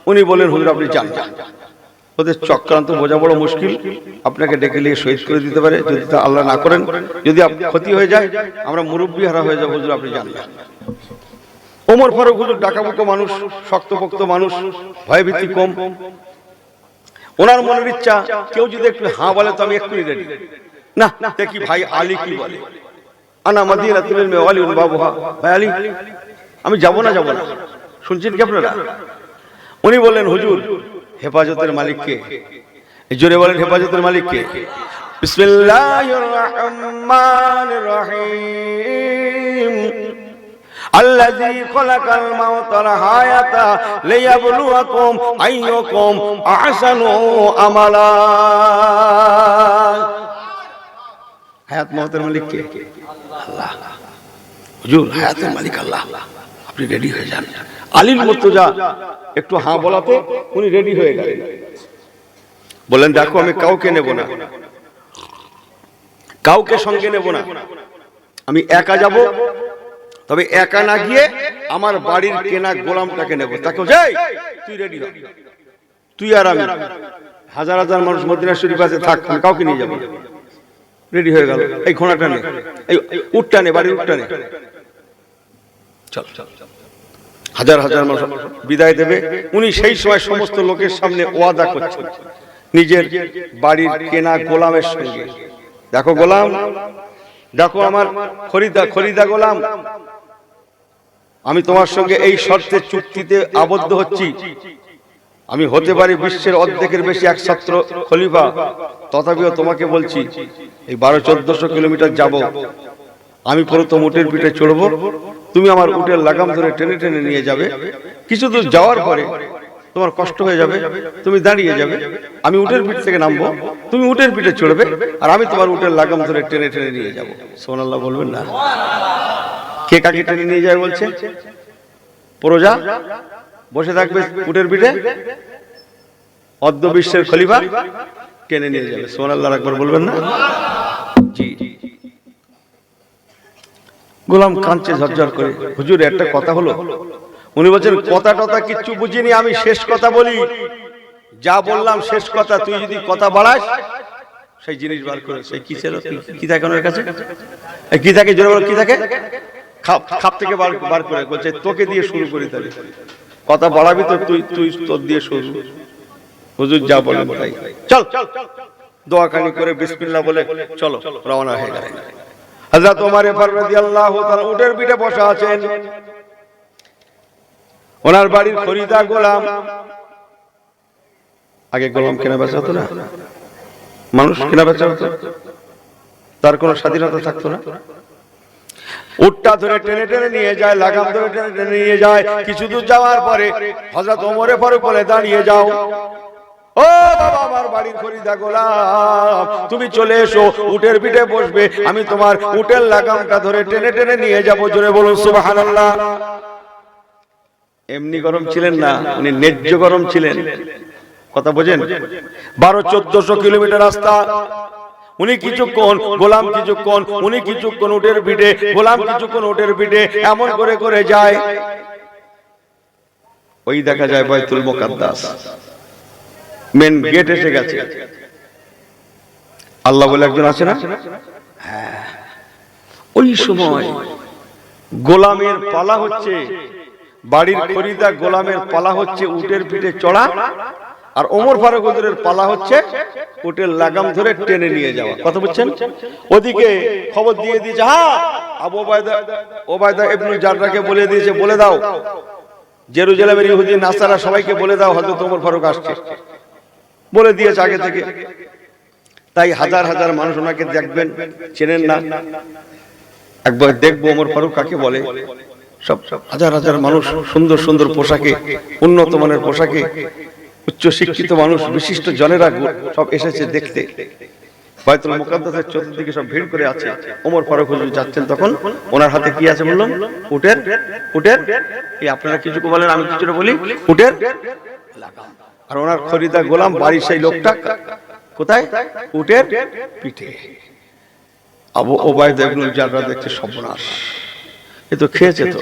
উনি বলেন, হুজুর আপনি যান না, ওদের চক্রান্ত বোঝা বড় মুশকিল, আপনাকে ডেকে নিয়ে শহীদ করে দিতে পারে, যদি তা আল্লাহ না করেন, যদি ক্ষতি হয়ে যায় আমরা মুরব্বী হারা হয়ে যাবো, হুজুর আপনি যান না। ওমর ফারুক হুজুর ডাকাবুকো মানুষ, শক্তপোক্ত মানুষ, ভয়ভীতি কম। ওনার মনের ইচ্ছা, কেউ যদি একটু হ্যাঁ বলে তো আমি এক্ষুনি রেডি। না দেখি ভাই আলী কি বলে, আনা মাদিনাতুল ইলমি ওয়া আলিউন বাবুহা, ভাই আলী আমি যাব না যাব না। শুনছেন কি আপনারা? উনি বললেন, হুজুর হেফাজতের মালিক কে? জোরে বলেন, হেফাজতের মালিক কে? বিসমিল্লাহির রহমানির রহিম, আল্লাযী খালাকাল মাউতা ওয়াল হায়াতা লিয়াবলুয়াকুম আইয়ুকুম আহসানু আমালা। হায়াত মাউতের মালিক কে? আল্লাহ। হুজুর হায়াতের মালিক আল্লাহ, আপনি রেডি হয়ে যান। আলীর মুর্তজা একটু হ্যাঁ বলাতে উনি রেডি হয়ে গেলেন। বলেন, দেখো আমি কাউকে নেব না, কাউকে সঙ্গে নেব না, আমি একা যাব, তবে একা না গিয়ে আমার বাড়ির কেনা গোলামটাকে নেব। তাকে যাই তুই রেডি হ, তুই আর আমি, হাজার হাজার মানুষ মদিনা শরীফ আছে, থাক, আমি কাউকে নিয়ে যাব। রেডি হয়ে গেল, এই ঘোড়াটা নে, এই উটটা নে, বাড়ির উটটা নে, চল। হাজার হাজার মানুষ বিদায় দেবে। উনি সেই সময় সমস্ত লোকের সামনে ওয়াদা করছেন নিজের বাড়ির কেনা গোলামের সঙ্গে, দেখো গোলাম, দেখো আমার খরিদা গোলাম, আমি তোমার সঙ্গে এই শর্তে চুক্তিতে আবদ্ধ হচ্ছি, আমি হতে পারি বিশ্বের অর্ধেকের বেশি একছত্র খলিফা, তথাপিও তোমাকে বলছি এই 1200-1400 কিলোমিটার যাব, আমি প্রথম উটের পিঠে চড়বো, তুমি আমার উটের লাগাম ধরে টেনে টেনে নিয়ে যাবে, কিছু দূর যাওয়ার পরে তোমার কষ্ট হয়ে যাবে, তুমি দাঁড়িয়ে যাবে, আমি উটের পিঠ থেকে নামবো, তুমি উটের পিঠে চড়বে, আর আমি তোমার উটের লাগাম ধরে টেনে টেনে নিয়ে যাবো। সুবহানাল্লাহ বলবেন না? কে কাকে টেনে নিয়ে যায় বলছে? প্রজা বসে থাকবে উটের পিঠে, অর্ধ বিশ্বের খলিফা টেনে নিয়ে যাবে। সুবহানাল্লাহ একবার বলবেন না? জি। গোলাম কাঁদছে ঝরঝর করে, হুজুর একটা কথা হলো। উনি বলছেন কথা টথা কিচ্ছু বুঝিনি, আমি শেষ কথা বলি, যা বললাম শেষ কথা, তুই যদি কথা বাড়াস সেই জিনিস বার করে। সেই কি ছিল, কি থাকে ওনার কাছে, কি থাকে জোরে বলো, কি থাকে? খাপ থেকে বার করে বলছে তোকে দিয়ে শুরু করি, তাহলে কথা বাড়াবি তো তুই তোর দিয়ে শুরু। হুজুর যা বলেন তাই, চল। দোয়াখানি করে বিসমিল্লাহ বলে চলো, রওনা হয়ে গেল। হযরত ওমর ফারুক রাদিয়াল্লাহু তাআলা উটের পিঠে বসা আছেন, ওনার বাড়ির খরিদা গোলাম। আগে গোলাম কেনা বেচা হতো না, মানুষ কেনা বেচা হতো, তার কোনো স্বাধীনতা থাকতো না। উটটা ধরে টেনে টেনে নিয়ে যায়, লাগাম ধরে টেনে টেনে নিয়ে যায়, কিছু দূর যাওয়ার পরে হযরত ওমর ফারুক বলে দাঁড়িয়ে যাও, ও বাবা আমার বাড়ির খরিদা গোলাম, তুমি চলে এসো, উটের পিঠে বসবে, আমি তোমার উটের লাগামটা ধরে টেনে টেনে নিয়ে যাবো। জোরে বলুন সুবহানাল্লাহ। এমনি গরম ছিলেন না, উনি ন্যায্য গরম ছিলেন। কথা বোঝেন? 1200-1400 কিলোমিটার রাস্তা, উনি কিছুক্ষণ, গোলাম কিছুক্ষণ, উনি কিছুক্ষণ উটের পিঠে, গোলাম কিছুক্ষণ উটের পিঠে, এমন করে করে যায়। ওই দেখা যায় বাইতুল মুকাদ্দাস, মেন গেট এসে গেছে। আল্লাহ বলে একজন আছে না? হ্যাঁ। ওই সময় গোলামের পালা হচ্ছে, বাড়ির খরিদা গোলামের পালা হচ্ছে উটের পিঠে চড়া, আর ওমর ফারুক হুজুরের পালা হচ্ছে উটের লাগাম ধরে টেনে নিয়ে যাওয়া। কথা বুঝছেন? ওদিকে খবর দিয়ে দিয়েছে, হ্যাঁ আবু ওবায়দা ইবনে জাররাহকে বলে দিয়েছে, বলে দাও জেরুজালেমের ইহুদি নাসারা সবাইকে বলে দাও হযরত ওমর ফারুক আসছে, বলে দিয়েছে আগে থেকে। তাই হাজার হাজার মানুষ ওনাকে দেখবেন, চেনেন না, একবার দেখবো ওমর ফারুক কাকে বলে। সব হাজার হাজার মানুষ সুন্দর সুন্দর পোশাকে, উন্নত মানের পোশাকে, উচ্চ শিক্ষিত মানুষ, বিশিষ্ট জনেরা সব এসেছে দেখতে। বাইতুল মুকাদ্দাসের চতুর্দিকে সব ভিড় করে আছে। ওমর ফারুক হুজুর যাচ্ছেন, তখন ওনার হাতে কি আছে বললাম? উটের এই আপনারা কিছু বলেন, আমি কিছুটা বলি, উটের লাগাম। আর ওনার খরিদা গোলাম বাড়ির সেই লোকটা কোথায়? উটের পিঠে। আবু ওবায়দা ইবনে জাররাহ দেখছে সর্বনাশ, এ তো খেয়েছে তো।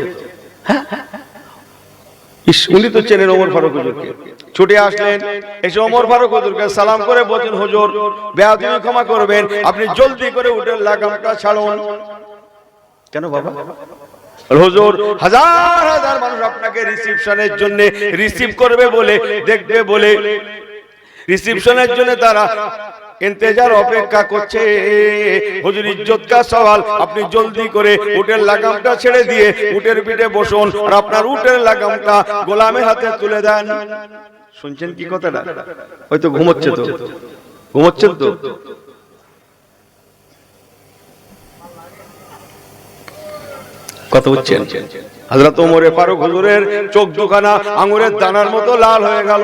হ্যাঁ, উনি তো চেনেন ওমর ফারুক হুজুরকে। ছুটে আসলেন, এসে ওমর ফারুক হুজুরকে সালাম করে বলেন, হুজুর বেয়াদবি ক্ষমা করবেন, আপনি জলদি করে উটের লাগামটা ছাড়ুন। কেন বাবা? হুজুর হাজার হাজার মানুষ আপনাকে রিসিপশনের জন্য রিসিভ করবে বলে, দেখবে বলে, রিসিপশনের জন্য তারা ইন্তজার অপেক্ষা করছে। হুজুর ইজ্জত কা সওয়াল, আপনি জলদি করে উটের লাগামটা ছেড়ে দিয়ে উটের পিঠে বসুন, আর আপনার উটের লাগামটা গোলামের হাতে তুলে দেন। শুনছেন কি কথাটা? হয়তো ঘুমোচ্ছেন তো। কথা হচ্ছেন? হযরত ওমর ফারুক হুজুরের চোখ দুখানা আঙ্গুরের দানার মতো লাল হয়ে গেল।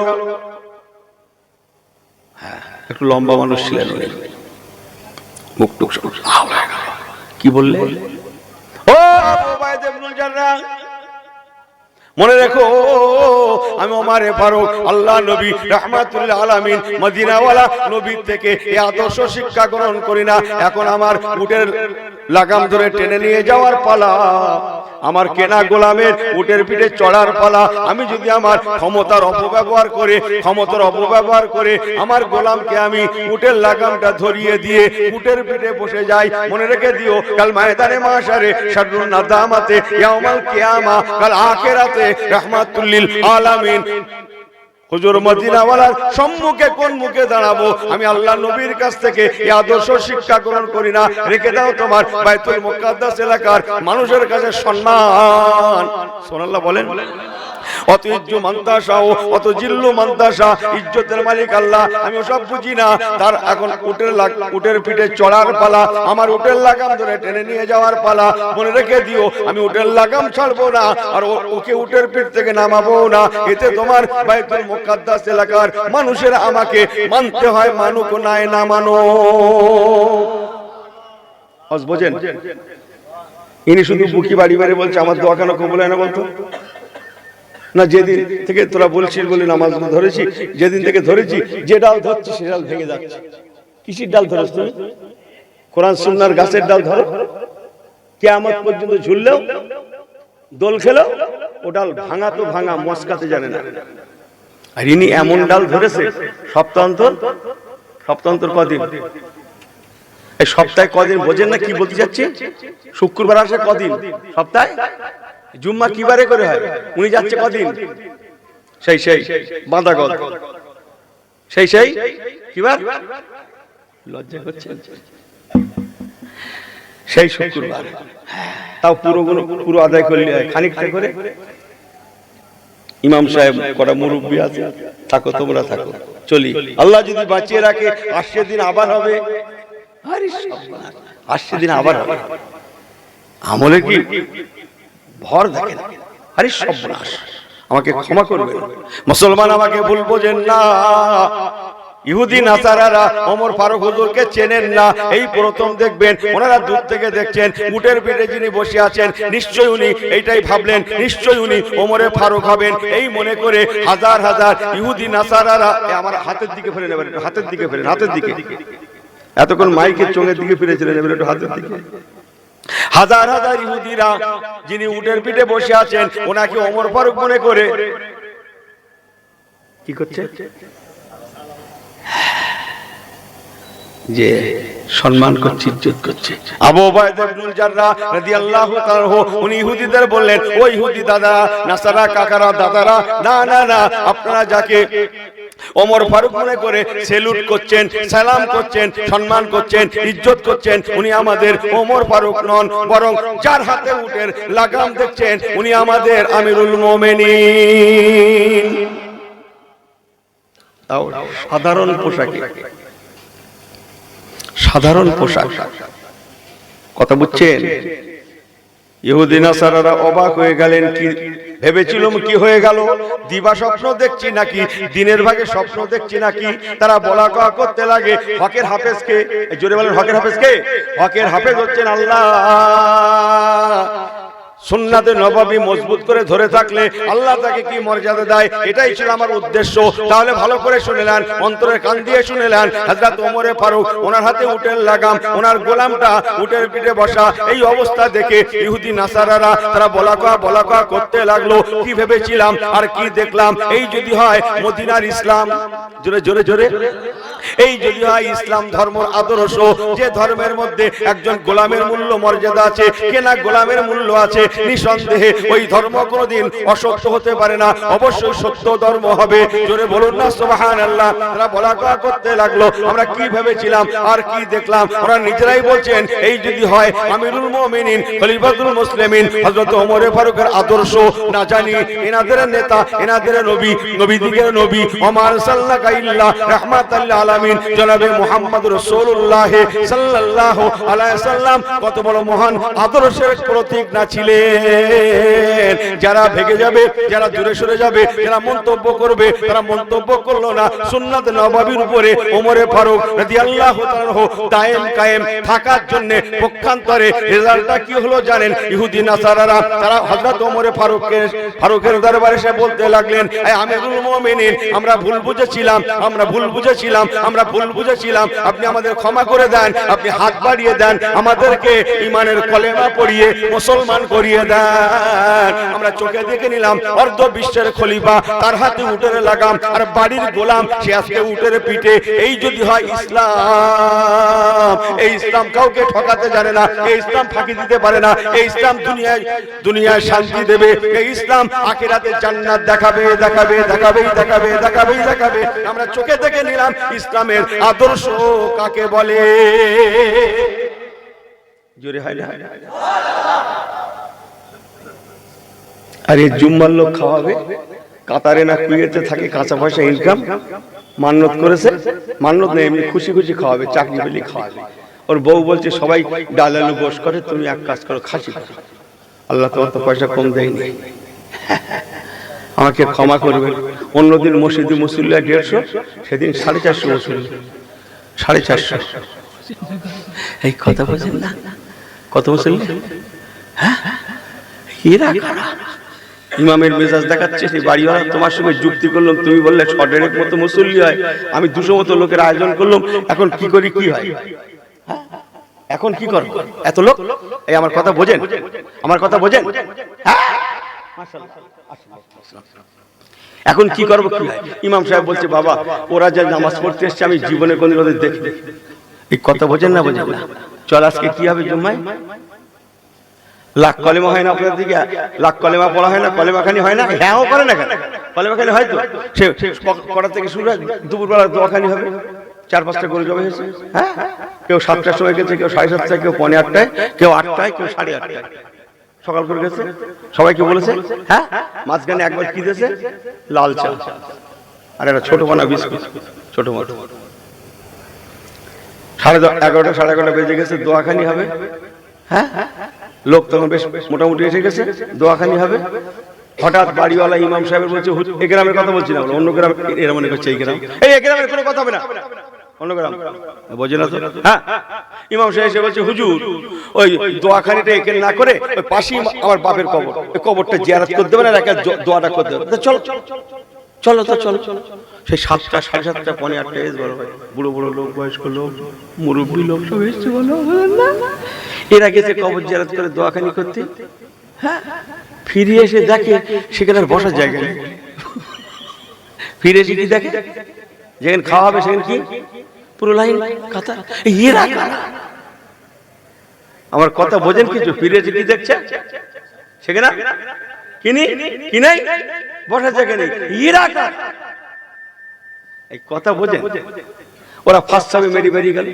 হ্যাঁ, একটু লম্বা মানুষ ছিলেন উনি, মুখ টুক সব লাল হয়ে গেল। কি বললে? ও আবু ওবায়দা ইবনে জাররাহ, মনে রেখো আমি ওমরে ফারুক আল্লাহ নবী রাহমাতুল আলামিন মদিনাওয়ালা নবীর থেকে এই আদর্শ শিক্ষা গ্রহণ করি না, এখন আমার উটের লাগাম ধরে টেনে নিয়ে যাওয়ার পালা, আমার কেনা গোলামের উটের পিঠে চড়ার পালা। আমি যদি আমার ক্ষমতার অপব্যবহার করে আমার গোলামকে আমি উটের লাগামটা ধরিয়ে দিয়ে উটের পিঠে বসে যাই, মনে রেখে দিও কাল ময়দানে মাশারে শাররুন নাদামাতে ইয়াউমাল কিয়ামা, কাল আখিরাতে রাহমাতুল লিল আলামিন হুজুর মদিনাওয়ালার সম্মুখে কোন মুখে দাঁড়াবো? আমি আল্লাহ নবীর কাছ থেকে এই আদর্শ শিক্ষা গ্রহণ করি না। রেখে দাও তোমার বাইতুল মুকাদ্দাস এলাকার মানুষের কাছে সম্মান। সুবহানাল্লাহ বলেন। অত ইজ্জু মান্তাসা ও অত জিল্লু মান্তাসা, ইজ্জতের মালিক আল্লাহ, আমি ওসব বুঝি না। তার এখন উটের পিঠে চড়ার পালা, আমার উটের লাগাম ধরে টেনে নিয়ে যাওয়ার পালা। মনে রেখে দিও আমি উটের লাগাম ছাড়বো না, আর ওকে উটের পিঠ থেকে নামাবো না। এতে তোমার বাইতুল মুকাদ্দাস এলাকার মানুষের আমাকে মানতে হয়, মানুক নাই না মানো। বোঝেন? ইনি শুধু বুকি বাড়ি বাড়ি বলছে আমার দোয়া কেন কবুল হয় না বলতো না? যেদিন থেকে তোরা বলছিস বলে নামাজ ধরেছি, যেদিন থেকে ধরেছি যে ডাল ধরছি সে ডাল ভেঙে যাচ্ছে। কিসের ডাল ধরছ তুমি? কোরআন সুন্নাহর গাছের ডাল ধরো, কিয়ামত পর্যন্ত ঝুললেও দোল খেলেও ও ডাল ভাঙা তো ভাঙা, মস্কাতে জানে না। আর ইনি এমন ডাল ধরেছে সপ্তাহান্তর কদিন, এই সপ্তাহে কদিন বোঝেন না কি বলতে যাচ্ছে? শুক্রবার আসে কদিন সপ্তাহে, জুম্মা কিবারে করে হয়, উনি যাচ্ছে কদিন? সেই বাঁধা গদ, সেই কিবার, লজ্জা করছে, সেই শুক্রবার। তাও পুরো আদায় করলে হয়, খানিকটা করে। ইমাম সাহেব কটা মুরব্বী আছে, থাকো তোমরা থাকো, চলি। আল্লাহ যদি বাঁচিয়ে রাখে আসছে দিন আবার হবে। আসছে দিন আবার হবে, আমলে কি ভর দেখে না। আরে সর্বনাশ, আমাকে ক্ষমা করবে মুসলমান, আমাকে ভুল বোঝেন না। ইহুদি নাসারারা ওমর ফারুক হুজুরকে চেনেন না, এই প্রথম দেখবেন। ওনারা দূর থেকে দেখছেন উটের পিঠে যিনি বসে আছেন, নিশ্চয়ই উনি এইটাই ভাবলেন, নিশ্চয়ই উনি ওমরে ফারুক হবেন। এই মনে করে হাজার হাজার ইহুদি নাসারারা, আমার হাতের দিকে ফিরে নেবেন, হাতের দিকে ফিরেন, হাতের দিকে। এতক্ষণ মাইকের চোখের দিকে ফিরেছিলেন, এবার একটু হাতের দিকে। হাজার হাজার ইহুদিরা যিনি উটের পিঠে বসে আছেন, ওনাকে ওমর ফারুক মনে করে কি করছে? যে সম্মান করছে, ইজ্জত করছে। আবু উবাইদা ইবনুল জাররাহ রাদিয়াল্লাহু তাআলা উনি ইহুদিদের বললেন, ও ইহুদি দাদা, নাসারা কাকারা, দাদারা, না না না, আপনারা যাকে ওমর ফারুক মনে করে সেলুট করছেন, সালাম করছেন, সম্মান করছেন, ইজ্জত করছেন, উনি আমাদের ওমর ফারুক নন, বরং যার হাতে উটের লাগাম দেখছেন উনি আমাদের আমিরুল মুমিনিন। তাও সাধারণ পোশাকে, সাধারণ পোশাক। কথা বুঝছেন? ইহুদি নাসারারা অবাক হয়ে গেলেন। কি ভেবেছিলাম কি হয়ে গেল? দিবা স্বপ্ন দেখছি নাকি দিনের ভাগে স্বপ্ন দেখছি নাকি? তারা বলা কওয়া করতে লাগে, হকের হাফেজ কে? জোরে বলেন, হকের হাফেজ কে? হকের হাফেজ হচ্ছেন আল্লাহ। সুন্নাতে নববী মজবুত করে ধরে থাকলে আল্লাহ তাকে কি মর্যাদা দেয়, এটাই ছিল আমার উদ্দেশ্য। তাহলে ভালো করে শুনে নেন, অন্তরের কান দিয়ে শুনে নেন। হযরত ওমরে ফারুক, ওনার হাতে উটের লাগাম, ওনার গোলামটা উটের পিঠে বসা। এই অবস্থা দেখে ইহুদি নাসারারা তারা বলা কওয়া করতে লাগলো। কি ভেবেছিলাম আর কি দেখলাম? এই যদি হয় মদিনার ইসলাম, জোরে জোরে জোরে, এই যদি হয় ইসলাম ধর্মের আদর্শ, যে ধর্মের মধ্যে একজন গোলামের মূল্য মর্যাদা আছে, কেনা গোলামের মূল্য আছে, নিঃসন্দেহে ওই ধর্ম কোনদিন অসত্য হতে পারে না, অবশ্যই সত্য ধর্ম হবে। জোরে বলুন না সুবহানাল্লাহ। তারা বলা কওয়া করতে লাগলো, আমরা কি ভেবেছিলাম আর কি দেখলাম? ওরা নিজেরাই বলছেন, এই যদি হয় আমিরুল মুমিনিন, খলিফাতুল মুসলিমিন হযরত ওমর ফারুকের আদর্শ না জানি এনাদের নেতা, এনাদের নবী, নবীদিগের নবী, ওমা আরসালনাকা ইল্লা রাহমাতাল লিল আলামিন জনাবে মুহাম্মদ রাসূলুল্লাহ সাল্লাল্লাহু আলাইহি সাল্লাম কত বড় মহান আদর্শের প্রতীক না ছিলেন? গেলেন। যারা ভেগে যাবে, যারা দূরে সরে যাবে, যারা মন্তব্য করবে, তারা মন্তব্য করলো না। সুন্নাত নববীর উপরে ওমরে ফারুক রাদিয়াল্লাহু তাআলা দায়েম কায়েম থাকার জন্য পক্ষান্তরে রেজাল্টটা কি হলো জানেন? ইহুদি নাসারারা তারা হযরত ওমরে ফারুকের দরবারে এসে বলতে লাগলেন, এই আমিরুল মুমিনিন, আমরা ভুল বুঝেছিলাম, আপনি আমাদের ক্ষমা করে দেন, আপনি হাত বাড়িয়ে দেন, আমাদেরকে ঈমানের কলেমা পড়িয়ে মুসলমান করিয়ে দেন। আমরা চোখে দেখে নিলাম অর্ধ বিশ্বের খলিফা, তার হাতে উটের লাগাম, আর বাড়ির গোলাম সে আজকে উটের পিঠে। এই যদি হয় ইসলাম, এই ইসলাম কাউকে ঠকাতে জানে না, এই ইসলাম ফাঁকি দিতে পারে না, এই ইসলাম দুনিয়ায় শান্তি দেবে, এই ইসলাম আখিরাতে জান্নাত দেখাবে। আমরা চোখে দেখে নিলাম ইসলামের আদর্শ কাকে বলে। জোরে হয় না? আর এই জুম্মার লোক খাওয়াবে, কাতারে না কুয়েতে থাকে, কাঁচা পয়সা ইনকাম, মান্নত করেছে, মান্নত নেই, এমনি খুশি খুশি খাওয়াবে, চাকরি পেলে খাওয়াবে। ওর বউ বলছে সবাই ডাল আলু গোশ করে, তুমি এক কাজ করো, খাসি করো। আল্লাহ তোমার তো পয়সা কম দেয়নি, আমাকে ক্ষমা করবেন। অন্যদিন মসজিদে মুসল্লি 150, সেদিন 450 মুসল্লি, 450। এই কথা বলছেন না? কত মুসল্লি? হ্যাঁ, এরা কারা? ইমামের মেজাজ দেখাচ্ছে সেই বাড়িওয়ালা, তোমার সঙ্গে যুক্তি করলাম, তুমি বললে 150 মতো মুসল্লি হয়, আমি 200 মতো লোকের আয়োজন করলাম, এখন কি করি, কি হয়? এখন কি করব? এত লোক, এই আমার কথা বোঝেন, আমার কথা বোঝেন? এখন কি করবো, কি হয়? ইমাম সাহেব বলছে, বাবা ওরা যা নামাজ পড়তে এসছে আমি জীবনে কোনদিন ওদের দেখি। এই কথা বোঝেন না? বোঝেন না? চল আজকে কি হবে জুম্মায়? লাখ কলেমা হয় না আপনাদের দিকে? লাখ কলেমা পড়া হয় না? কলেমাখানি হয় না? হ্যাঁ করে না কেন? কলেমাখানি হয় তো। সে কটা থেকে শুরু হয়, দুপুরবেলা দোয়াখানি হবে, 4-5টা গরু জমা হয়েছে। হ্যাঁ, কেউ 7টার সময় গেছে, কেউ 7:30টায়, কেউ 8:45টায়, কেউ 8টায়, কেউ 8:30টায় সকাল করে গেছে। সবাইকে বলেছে। হ্যাঁ, মাঝখানে একবার কি দিয়েছে? লাল চা আর একটা ছোট বানা বিস্কুট, ছোট মতো। 11:30 11:30 বেজে গেছে, দোয়াখানি হবে। হ্যাঁ, লোক তখন বেশ মোটামুটি এসে গেছে, দোয়াখানি হবে। হঠাৎ বাড়িওয়ালা ইমাম সাহেবের বলছে, এই গ্রামের কথা বলছি না, অন্য গ্রাম, এরা মনে করছে এই গ্রাম, এই গ্রামের কোনো কথা হবে না, অন্য গ্রাম, বোঝে না তো? হ্যাঁ, ইমাম সাহেব এসে বলছে, হুজুর ওই দোয়াখানিটা এখানে না করে ওই পাশেই আমার বাপের কবর, ওই কবরটা জিয়ারত করে দেবেন আর একটা দোয়াটা করে দেবেন। চলো চলো তো চলো। সেই 7টা 7:30 পৌনে 8টা এসে বড় ভাই, বুড়ো বুড়ো লোক, বয়স্ক লোক, মুরব্বী লোক সব এসছে, বলো না এরা গেছে কবর জিয়ারত করে দোয়াখানি করতে। হ্যাঁ, ফিরে এসে দেখে সেখানে আর বসার জায়গা নেই। ফিরে এসে কি দেখে? যেখানে খাওয়া হবে সেখানে কি পুরো লাইন কাতার। এরা কারা? আমার কথা বোঝেন কিছু? ফিরে এসে কি দেখছে সেখানে কি নাই, বসার জায়গা নেই। এরা কারা? এই কথা বোঝেন? ওরা ফার্স্ট হবে মেরি বেরিয়ে গেল,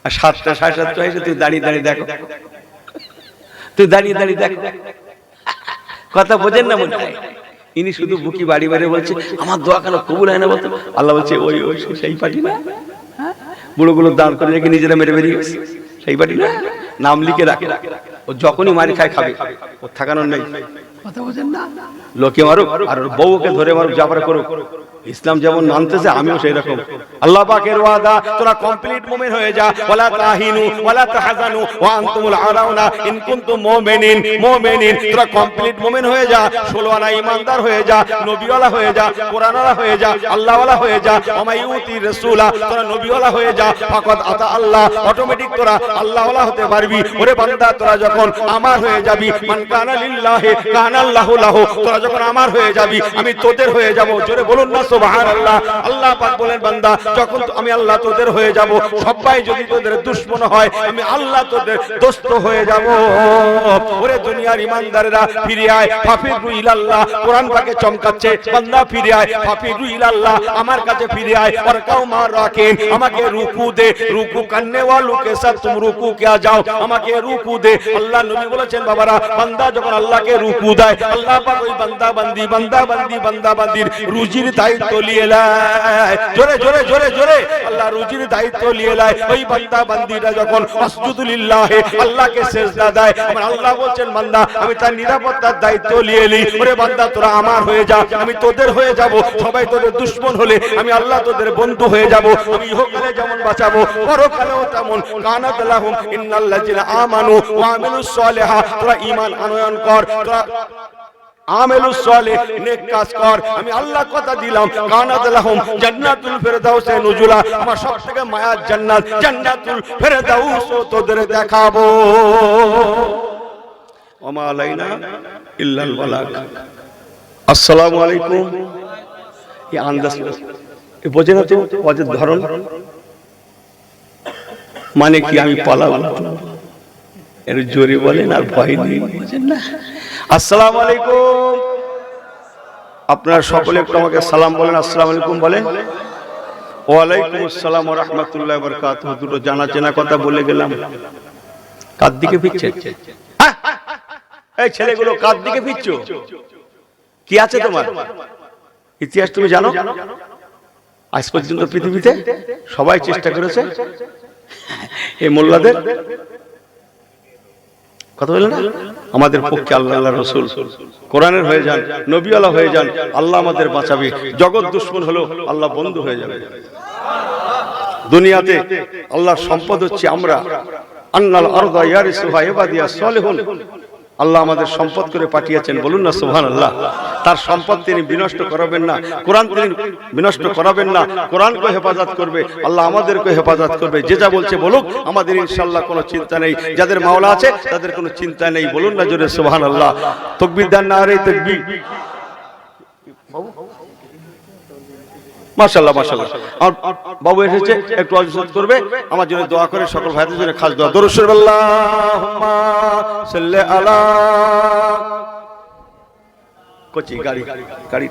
আর 7টা 7:30 এসে তুই দাঁড়িয়ে দাঁড়িয়ে দেখো, তুই দাঁড়িয়ে দাঁড়িয়ে দেখো। কথা বোঝেন না? মনে হয় ইনি শুধু বুকি বাড়ি বাড়ি বলছে, আমার দোয়া কেন কবুল হয় না বলতো? আল্লাহ বলছে, ওই ওই সেই পার্টি না, বুড়োগুলো দান করে রেখে নিজেরা মেরে বেরিয়ে গেছে, সেই পার্টি না, নাম লিখে রাখে। ও যখনই মারি খায় খাবে, ও থাকানোর নেই। কথা বোঝেন না? লোকে মারুক আর ওর বউকে ধরে মারুক, যা পারে করুক। ইসলাম যেমন মানতেছে আমিও সেই রকম। আল্লাহ পাকের ওয়াদা, তোরা কমপ্লিট মুমিন হয়ে যা। ওয়ালা তাহিনু ওয়ালা তাহজানু ওয়া আনতুমুল আলাউনা ইন কুনতুম মুমিনিন। তোরা কমপ্লিট মুমিন হয়ে যা, 16 আনা ঈমানদার হয়ে যা, নবীওয়ালা হয়ে যা, কোরআনওয়ালা হয়ে যা, আল্লাহওয়ালা হয়ে যা। ওমাইউতি রাসূলা, তোরা নবীওয়ালা হয়ে যা, ফাকাদ আতা আল্লাহ, অটোমেটিক তোরা আল্লাহওয়ালা হতে পারবি। ওরে বান্দা, তোরা যখন আমার হয়ে যাবি, মান কানা লিল্লাহি কানা আল্লাহু লাহু, তোরা যখন আমার হয়ে যাবি আমি তোদের হয়ে যাব। জোরে বলুন না সুবহানাল্লাহ। আল্লাহ পাক বলেন, বান্দা যখন আমি আল্লাহ তোদের হয়ে যাব, সবাই যদি তোদের দুশমন হয় আমি আল্লাহ তোদের দোস্ত হয়ে যাব। ওরে দুনিয়ার ঈমানদারেরা, ফিরে আয়, ফাফিরু ইলাল্লাহ। কোরআন পাকে চমকাচ্ছে, বান্দা ফিরে আয়, ফাফিরু ইলাল্লাহ, আমার কাছে ফিরে আয়। और কাও মা রাকেন, আমাকে রুকু দে, রুকু करने वालों के साथ तुम रुकू क्या जाओ, আমাকে রুকু দে। আল্লাহ নবী বলেছেন, বাবারা, বান্দা যখন আল্লাহকে রুকু দেয়, আল্লাহ পাক ওই বান্দা বান্দির রুজির তাই দায়িত্ব নিয়ে নেয়, জোরে জোরে জোরে জোরে আল্লাহ রুজির দায়িত্ব নিয়ে নেয়। ওই বান্দা বান্দীরা যখন আসজুদু লিল্লাহি আল্লাহকে সিজদা দেয়, আমার আল্লাহ বলছেন বান্দা আমি তার নিরাপত্তার দায়িত্ব নিয়ে নিই। ওরে বান্দা তোরা আমার হয়ে যা, আমি তোদের হয়ে যাব। সবাই তোদের দুশমন হলে আমি আল্লাহ তোদের বন্ধু হয়ে যাব। আমি ইহকালে যেমন বাঁচাবো পরকালেও তেমন। কানাত লাহুম ইন্নাল্লাযিনা আমানু ওয়া আমিলুস সালিহাত, তোরা ঈমান আনয়ন কর, তোরা আমেলুস সালেহ নেক কাজ কর, আমি আল্লাহ কথা দিলাম কানাত লাহুম জান্নাতুল ফিরদাউসে নুজুলা, আমার সবথেকে মায়ার জান্নাত জান্নাতুল ফিরদাউস তোদের দেখাবো। ওমা আলাইনা ইল্লাল বালাগ। আসসালামু আলাইকুম। এই আন্দাজ বোঝে না তো ওয়াজের ধরন, মানে কি আমি পালাবো, এর জোরে বলেন আর ভয় নেই, বুঝেন না। আসসালামু আলাইকুম। আপনারা সকলে একটু আমাকে সালাম বলেন, আসসালামু আলাইকুম বলেন। ওয়ালাইকুম আসসালাম ওয়া রাহমাতুল্লাহি ওয়া বারাকাতুহু। দুটো জানা চেনা কথা বলে গেলাম, কার দিকে ফিরছে? এই ছেলেগুলো কার দিকে ফিরছো? কি আছে তোমার ইতিহাস তুমি জানো? আজ পর্যন্ত পৃথিবীতে সবাই চেষ্টা করেছে এই মোল্লাদের কথা বলেন না, আমাদের পক্ষে আল্লাহ আল্লাহ রসুল কোরআনের হয়ে যান, নবীওয়ালা হয়ে যান, আল্লাহ আমাদের বাঁচাবে। জগৎ দুশ্মন হলো আল্লাহ বন্ধু হয়ে যাবে। দুনিয়াতে আল্লাহর সম্পদ হচ্ছে আমরা। আন্নাল আরদা ইয়ারিসুহা ইবাদিয়াস সালিহুন, আল্লাহ আমাদের সম্পদ করে পাঠিয়েছেন, বলুন না সুবহানাল্লাহ। তার সম্পদ তিনি বিনষ্ট করাবেন না, কোরআন তিনি বিনষ্ট করাবেন না। কোরআনকে হেফাজত করবে, আল্লাহ আমাদেরকে হেফাজত করবে। যে যা বলছে বলুক, আমাদের ইনশাআল্লাহ কোনো চিন্তা নেই। যাদের মাওলা আছে তাদের কোনো চিন্তা নেই, বলুন না জোরে সুবহানাল্লাহ। তাকবীর দেন না, আরে তাকবীর। মাশাআল্লাহ মাশাআল্লাহ। আর বাবু এসেছে, একটু আলোচনা করবে, আমার জন্য দোয়া করে, সকল ভাইদের জন্য খাস দোয়া। দরুদ শরীফ আল্লাহুম্মা সাল্লি আলা। কোচি গাড়ি গাড়ি